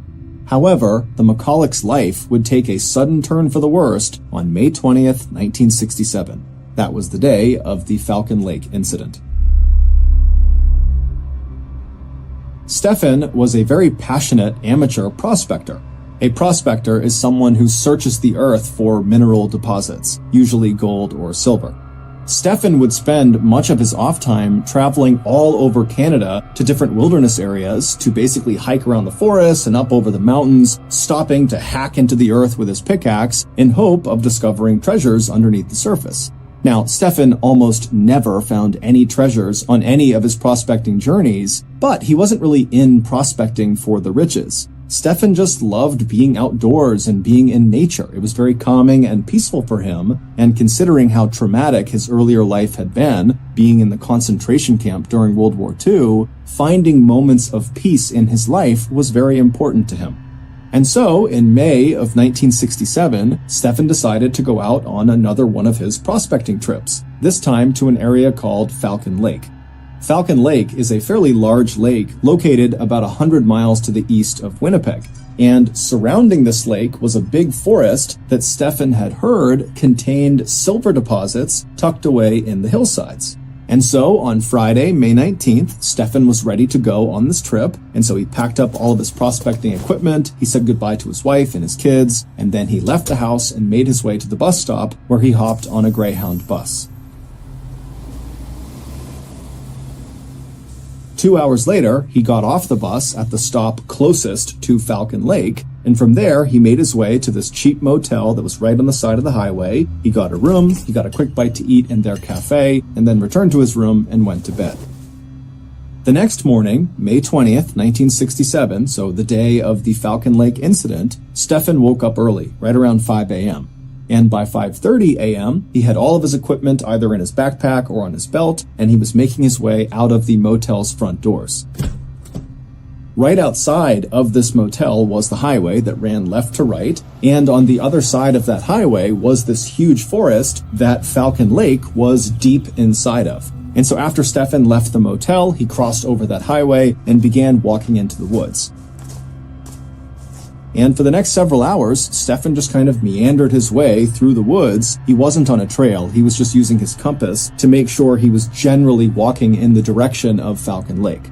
However, the McCullochs' life would take a sudden turn for the worst on May 20th, 1967. That was the day of the Falcon Lake incident. Stefan was a very passionate amateur prospector. A prospector is someone who searches the earth for mineral deposits, usually gold or silver. Stefan would spend much of his off time traveling all over Canada to different wilderness areas to basically hike around the forests and up over the mountains, stopping to hack into the earth with his pickaxe in hope of discovering treasures underneath the surface. Now, Stefan almost never found any treasures on any of his prospecting journeys, but he wasn't really in prospecting for the riches. Stefan just loved being outdoors and being in nature. It was very calming and peaceful for him, and considering how traumatic his earlier life had been, being in the concentration camp during World War II, finding moments of peace in his life was very important to him. And so, in May of 1967, Stefan decided to go out on another one of his prospecting trips, this time to an area called Falcon Lake. Falcon Lake is a fairly large lake located about 100 miles to the east of Winnipeg. And surrounding this lake was a big forest that Stefan had heard contained silver deposits tucked away in the hillsides. And so on Friday, May 19th, Stefan was ready to go on this trip. And so he packed up all of his prospecting equipment. He said goodbye to his wife and his kids. And then he left the house and made his way to the bus stop where he hopped on a Greyhound bus. 2 hours later, he got off the bus at the stop closest to Falcon Lake, and from there, he made his way to this cheap motel that was right on the side of the highway. He got a room, he got a quick bite to eat in their cafe, and then returned to his room and went to bed. The next morning, May 20th, 1967, so the day of the Falcon Lake incident, Stefan woke up early, right around 5 a.m. And by 5:30 a.m., he had all of his equipment either in his backpack or on his belt, and he was making his way out of the motel's front doors. Right outside of this motel was the highway that ran left to right, and on the other side of that highway was this huge forest that Falcon Lake was deep inside of. And so after Stefan left the motel, he crossed over that highway and began walking into the woods. And for the next several hours, Stefan just kind of meandered his way through the woods. He wasn't on a trail. He was just using his compass to make sure he was generally walking in the direction of Falcon Lake.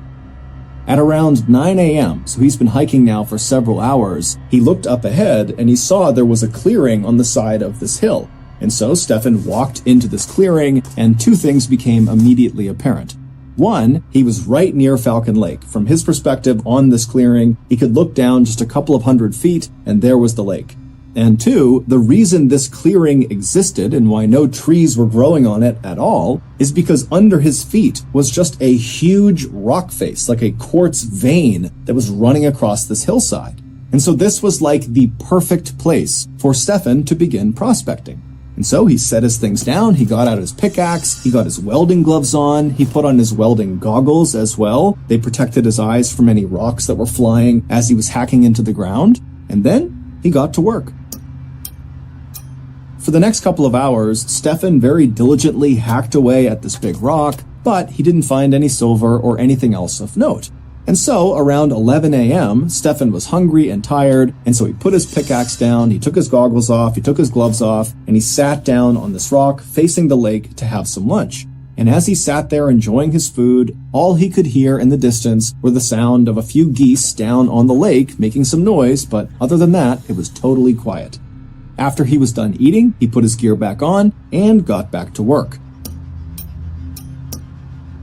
At around 9 a.m., so he's been hiking now for several hours, he looked up ahead and he saw there was a clearing on the side of this hill. And so Stefan walked into this clearing, and two things became immediately apparent. One, he was right near Falcon Lake. From his perspective on this clearing, he could look down just a couple of 100 feet, and there was the lake. And two, the reason this clearing existed and why no trees were growing on it at all is because under his feet was just a huge rock face, like a quartz vein that was running across this hillside. And so this was like the perfect place for Stefan to begin prospecting. And so he set his things down, he got out his pickaxe, he got his welding gloves on, he put on his welding goggles as well. They protected his eyes from any rocks that were flying as he was hacking into the ground. And then he got to work. For the next couple of hours, Stefan very diligently hacked away at this big rock, but he didn't find any silver or anything else of note. And so, around 11 a.m., Stefan was hungry and tired, and so he put his pickaxe down, he took his goggles off, he took his gloves off, and he sat down on this rock facing the lake to have some lunch. And as he sat there enjoying his food, all he could hear in the distance were the sound of a few geese down on the lake making some noise, but other than that, it was totally quiet. After he was done eating, he put his gear back on and got back to work.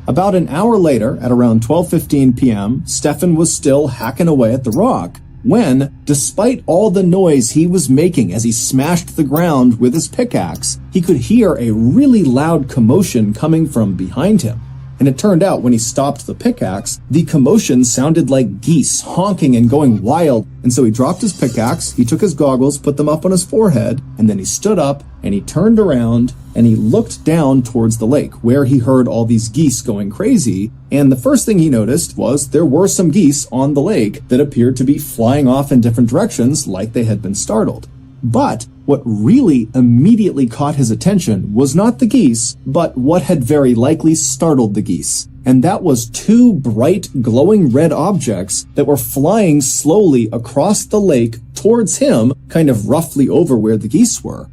About an hour later, at around 12:15 p.m., Stefan was still hacking away at the rock when, despite all the noise he was making as he smashed the ground with his pickaxe, he could hear a really loud commotion coming from behind him. And it turned out when he stopped the pickaxe, the commotion sounded like geese honking and going wild. And so he dropped his pickaxe, he took his goggles, put them up on his forehead, and then he stood up and he turned around and he looked down towards the lake where he heard all these geese going crazy. And the first thing he noticed was there were some geese on the lake that appeared to be flying off in different directions like they had been startled. But what really immediately caught his attention was not the geese, but what had very likely startled the geese. And that was two bright, glowing red objects that were flying slowly across the lake towards him, kind of roughly over where the geese were.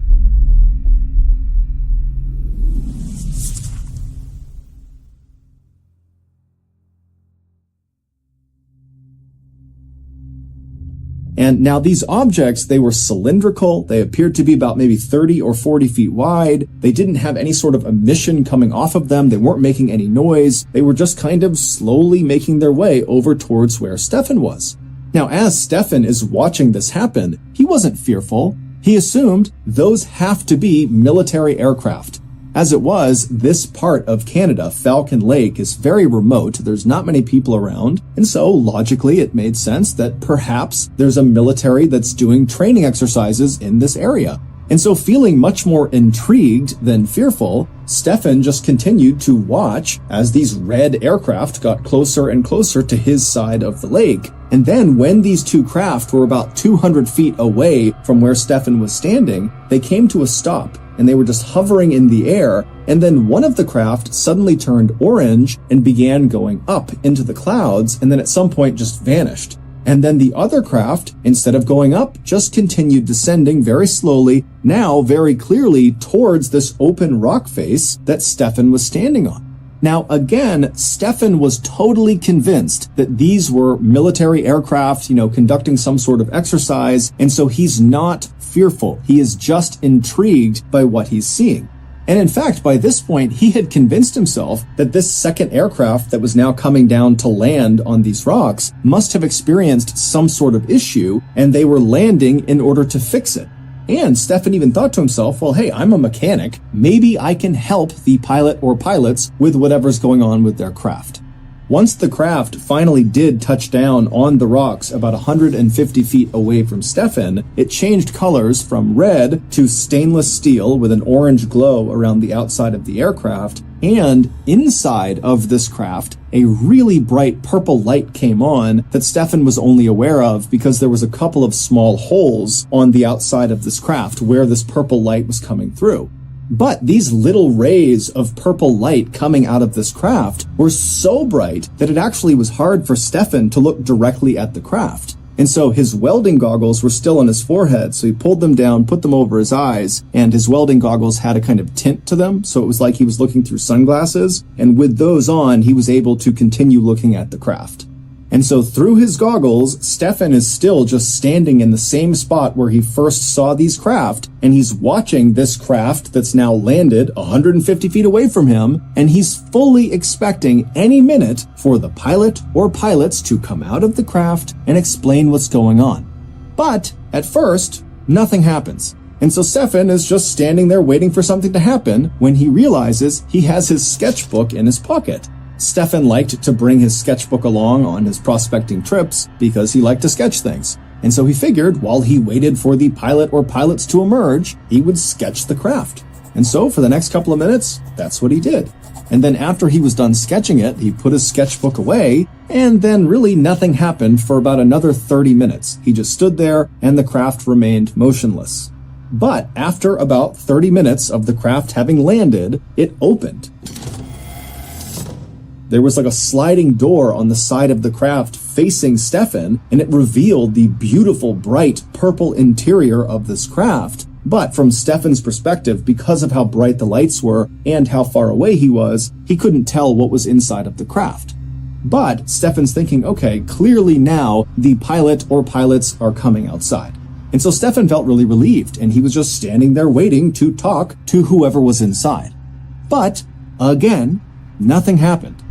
And now these objects, they were cylindrical. They appeared to be about maybe 30 or 40 feet wide. They didn't have any sort of emission coming off of them. They weren't making any noise. They were just kind of slowly making their way over towards where Stefan was. Now, as Stefan is watching this happen, he wasn't fearful. He assumed those have to be military aircraft. As it was, this part of Canada, Falcon Lake, is very remote. There's not many people around. And so, logically, it made sense that perhaps there's a military that's doing training exercises in this area. And so, feeling much more intrigued than fearful, Stefan just continued to watch as these red aircraft got closer and closer to his side of the lake. And then when these two craft were about 200 feet away from where Stefan was standing, they came to a stop and they were just hovering in the air. And then one of the craft suddenly turned orange and began going up into the clouds, and then at some point just vanished. And then the other craft, instead of going up, just continued descending very slowly, now very clearly towards this open rock face that Stefan was standing on. Now, again, Stefan was totally convinced that these were military aircraft, conducting some sort of exercise, and so he's not fearful. He is just intrigued by what he's seeing. And in fact, by this point, he had convinced himself that this second aircraft that was now coming down to land on these rocks must have experienced some sort of issue, and they were landing in order to fix it. And Stefan even thought to himself, well, hey, I'm a mechanic. Maybe I can help the pilot or pilots with whatever's going on with their craft. Once the craft finally did touch down on the rocks about 150 feet away from Stefan, it changed colors from red to stainless steel with an orange glow around the outside of the aircraft. And inside of this craft, a really bright purple light came on that Stefan was only aware of because there was a couple of small holes on the outside of this craft where this purple light was coming through. But these little rays of purple light coming out of this craft were so bright that it actually was hard for Stefan to look directly at the craft. And so his welding goggles were still on his forehead, so he pulled them down, put them over his eyes, and his welding goggles had a kind of tint to them, so it was like he was looking through sunglasses, and with those on, he was able to continue looking at the craft. And so through his goggles, Stefan is still just standing in the same spot where he first saw these craft, and he's watching this craft that's now landed 150 feet away from him, and he's fully expecting any minute for the pilot or pilots to come out of the craft and explain what's going on. But at first, nothing happens. And so Stefan is just standing there waiting for something to happen when he realizes he has his sketchbook in his pocket. Stefan liked to bring his sketchbook along on his prospecting trips because he liked to sketch things. And so he figured while he waited for the pilot or pilots to emerge, he would sketch the craft. And so for the next couple of minutes, that's what he did. And then after he was done sketching it, he put his sketchbook away, and then really nothing happened for about another 30 minutes. He just stood there and the craft remained motionless. But after about 30 minutes of the craft having landed, it opened. There was like a sliding door on the side of the craft facing Stefan, and it revealed the beautiful, bright purple interior of this craft. But from Stefan's perspective, because of how bright the lights were and how far away he was, he couldn't tell what was inside of the craft. But Stefan's thinking, okay, clearly now the pilot or pilots are coming outside. And so Stefan felt really relieved, and he was just standing there waiting to talk to whoever was inside. But, again, nothing happened.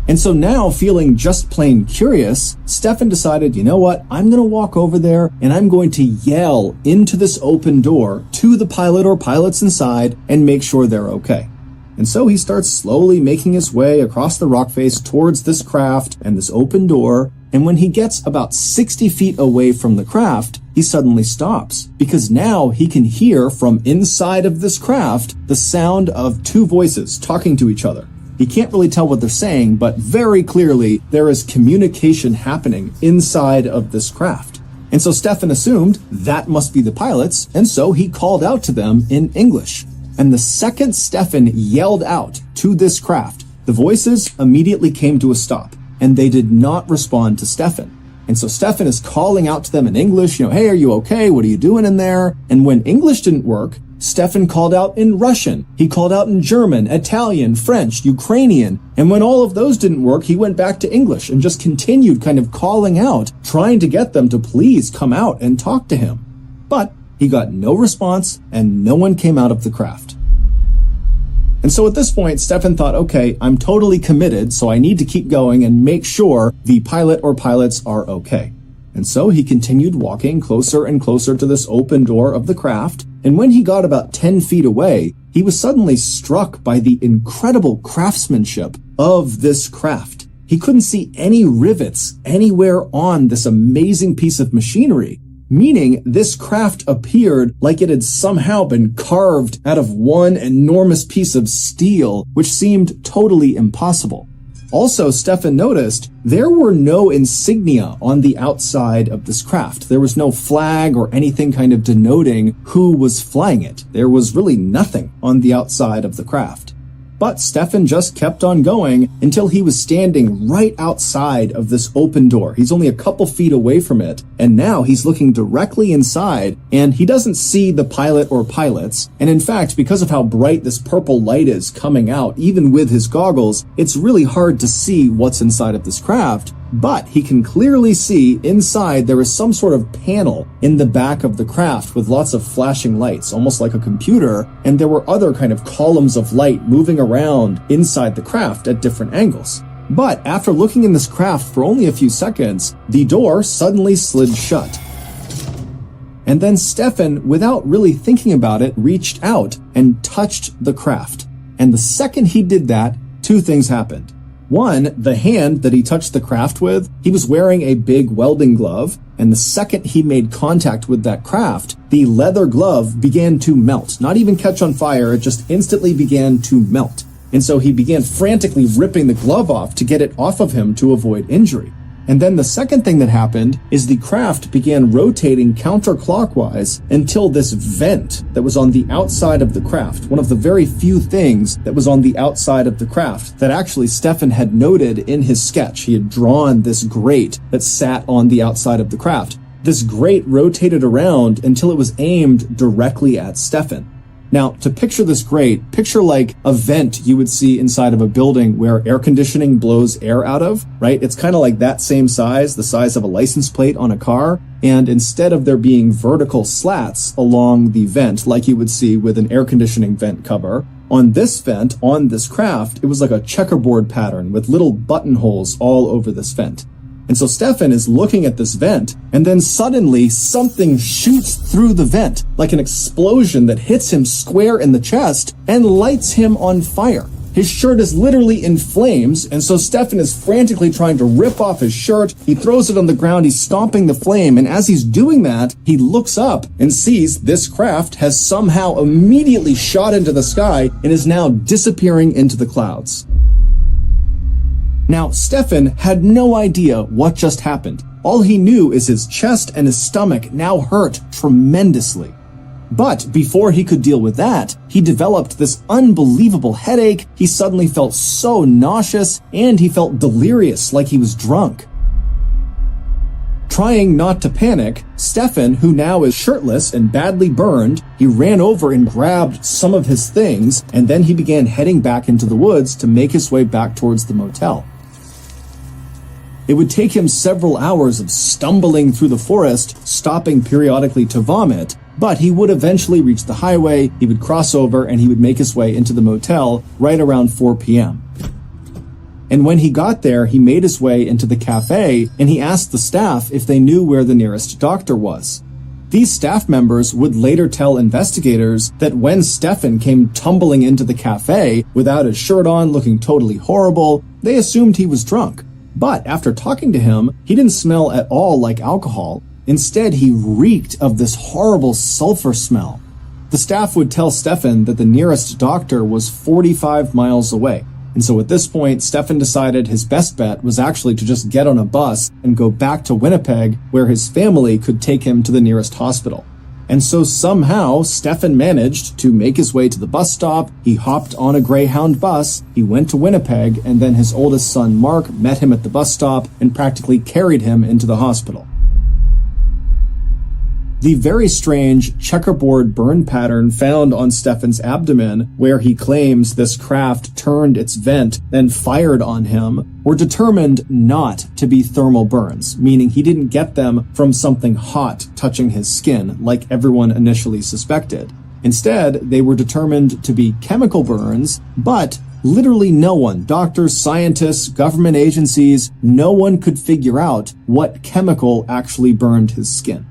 And so now, feeling just plain curious, Stefan decided, you know what, I'm going to walk over there and I'm going to yell into this open door to the pilot or pilots inside and make sure they're okay. And so he starts slowly making his way across the rock face towards this craft and this open door. And when he gets about 60 feet away from the craft, he suddenly stops because now he can hear from inside of this craft the sound of two voices talking to each other. He can't really tell what they're saying, but very clearly there is communication happening inside of this craft. And so Stefan assumed that must be the pilots, and so he called out to them in English. And the second Stefan yelled out to this craft, the voices immediately came to a stop, and they did not respond to Stefan. And so Stefan is calling out to them in English, hey, are you okay? What are you doing in there? And when English didn't work, Stefan called out in Russian. He called out in German, Italian, French, Ukrainian. And when all of those didn't work, he went back to English and just continued kind of calling out, trying to get them to please come out and talk to him. But he got no response and no one came out of the craft. And so at this point, Stefan thought, okay, I'm totally committed, so I need to keep going and make sure the pilot or pilots are okay. And so he continued walking closer and closer to this open door of the craft, and when he got about 10 feet away, he was suddenly struck by the incredible craftsmanship of this craft. He couldn't see any rivets anywhere on this amazing piece of machinery, meaning this craft appeared like it had somehow been carved out of one enormous piece of steel, which seemed totally impossible. Also, Stefan noticed there were no insignia on the outside of this craft. There was no flag or anything kind of denoting who was flying it. There was really nothing on the outside of the craft. But Stefan just kept on going until he was standing right outside of this open door. He's only a couple feet away from it, and now he's looking directly inside, and he doesn't see the pilot or pilots. And in fact, because of how bright this purple light is coming out, even with his goggles, it's really hard to see what's inside of this craft. But he can clearly see inside there is some sort of panel in the back of the craft with lots of flashing lights, almost like a computer, and there were other kind of columns of light moving around inside the craft at different angles. But after looking in this craft for only a few seconds, the door suddenly slid shut. And then Stefan, without really thinking about it, reached out and touched the craft. And the second he did that, two things happened. One, the hand that he touched the craft with, he was wearing a big welding glove, and the second he made contact with that craft, the leather glove began to melt. Not even catch on fire, it just instantly began to melt. And so he began frantically ripping the glove off to get it off of him to avoid injury. And then the second thing that happened is the craft began rotating counterclockwise until this vent that was on the outside of the craft, one of the very few things that was on the outside of the craft that actually Stefan had noted in his sketch. He had drawn this grate that sat on the outside of the craft. This grate rotated around until it was aimed directly at Stefan. Now, to picture this grate, picture like a vent you would see inside of a building where air conditioning blows air out of, right? It's kind of like that same size, the size of a license plate on a car. And instead of there being vertical slats along the vent, like you would see with an air conditioning vent cover, on this vent, on this craft, it was like a checkerboard pattern with little buttonholes all over this vent. And so Stefan is looking at this vent, and then suddenly something shoots through the vent, like an explosion that hits him square in the chest and lights him on fire. His shirt is literally in flames, and so Stefan is frantically trying to rip off his shirt. He throws it on the ground, he's stomping the flame, and as he's doing that, he looks up and sees this craft has somehow immediately shot into the sky and is now disappearing into the clouds. Now, Stefan had no idea what just happened. All he knew is his chest and his stomach now hurt tremendously. But before he could deal with that, he developed this unbelievable headache. He suddenly felt so nauseous, and he felt delirious, like he was drunk. Trying not to panic, Stefan, who now is shirtless and badly burned, he ran over and grabbed some of his things, and then he began heading back into the woods to make his way back towards the motel. It would take him several hours of stumbling through the forest, stopping periodically to vomit, but he would eventually reach the highway, he would cross over, and he would make his way into the motel right around 4 p.m. And when he got there, he made his way into the cafe, and he asked the staff if they knew where the nearest doctor was. These staff members would later tell investigators that when Stefan came tumbling into the cafe without his shirt on, looking totally horrible, they assumed he was drunk. But after talking to him, he didn't smell at all like alcohol. Instead, he reeked of this horrible sulfur smell. The staff would tell Stefan that the nearest doctor was 45 miles away. And so at this point, Stefan decided his best bet was actually to just get on a bus and go back to Winnipeg, where his family could take him to the nearest hospital. And so somehow, Stefan managed to make his way to the bus stop. He hopped on a Greyhound bus, he went to Winnipeg, and then his oldest son, Mark, met him at the bus stop and practically carried him into the hospital. The very strange checkerboard burn pattern found on Stefan's abdomen, where he claims this craft turned its vent and fired on him, were determined not to be thermal burns, meaning he didn't get them from something hot touching his skin, like everyone initially suspected. Instead, they were determined to be chemical burns, but Literally no one, doctors, scientists, government agencies, no one could figure out what chemical actually burned his skin.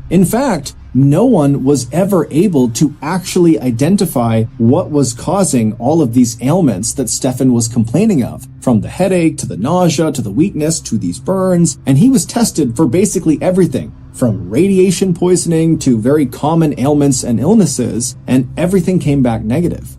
In fact, no one was ever able to actually identify what was causing all of these ailments that Stefan was complaining of, from the headache to the nausea to the weakness to these burns, and he was tested for basically everything, from radiation poisoning to very common ailments and illnesses, and everything came back negative.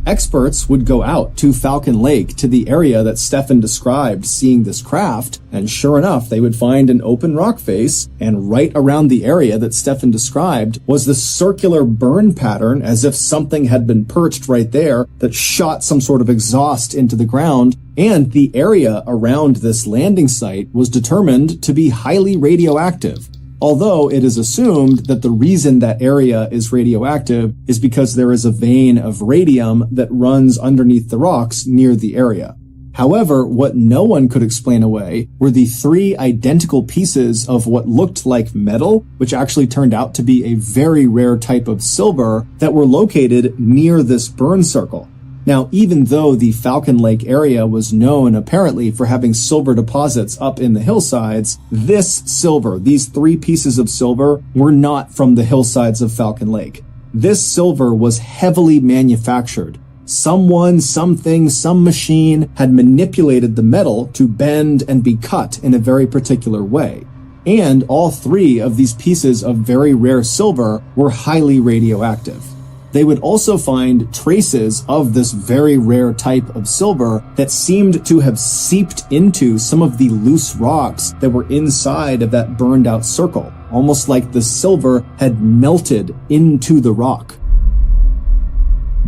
Experts would go out to Falcon Lake, to the area that Stefan described seeing this craft, and sure enough, they would find an open rock face, and right around the area that Stefan described was this circular burn pattern, as if something had been perched right there that shot some sort of exhaust into the ground, and the area around this landing site was determined to be highly radioactive. Although it is assumed that the reason that area is radioactive is because there is a vein of radium that runs underneath the rocks near the area. However, what no one could explain away were the 3 identical pieces of what looked like metal, which actually turned out to be a very rare type of silver, that were located near this burn circle. Now, even though the Falcon Lake area was known apparently for having silver deposits up in the hillsides, this silver, these 3 pieces of silver, were not from the hillsides of Falcon Lake. This silver was heavily manufactured. Someone, something, some machine had manipulated the metal to bend and be cut in a very particular way. And all 3 of these pieces of very rare silver were highly radioactive. They would also find traces of this very rare type of silver that seemed to have seeped into some of the loose rocks that were inside of that burned out circle, almost like the silver had melted into the rock.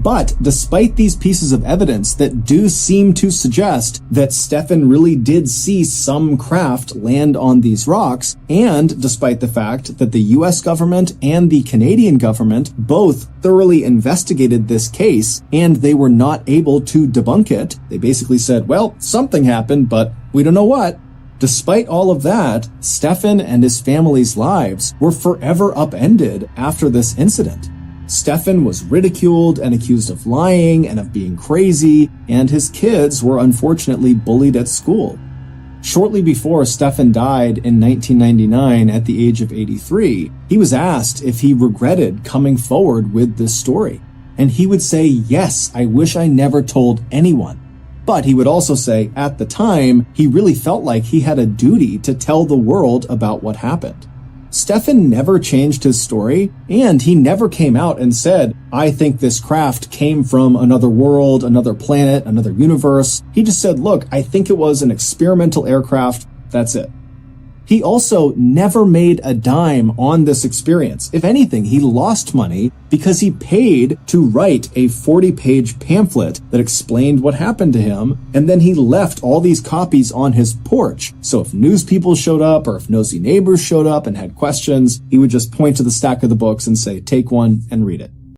But despite these pieces of evidence that do seem to suggest that Stefan really did see some craft land on these rocks, and despite the fact that the US government and the Canadian government both thoroughly investigated this case and they were not able to debunk it, they basically said, well, something happened, but we don't know what. Despite all of that, Stefan and his family's lives were forever upended after this incident. Stefan was ridiculed and accused of lying and of being crazy, and his kids were unfortunately bullied at school. Shortly before Stefan died in 1999 at the age of 83, he was asked if he regretted coming forward with this story. And he would say, yes, I wish I never told anyone. But he would also say, at the time, he really felt like he had a duty to tell the world about what happened. Stefan never changed his story, and he never came out and said, I think this craft came from another world, another planet, another universe. He just said, look, I think it was an experimental aircraft. That's it. He also never made a dime on this experience. If anything, he lost money because he paid to write a 40-page pamphlet that explained what happened to him, and then he left all these copies on his porch. So if news people showed up or if nosy neighbors showed up and had questions, he would just point to the stack of the books and say, take one and read it.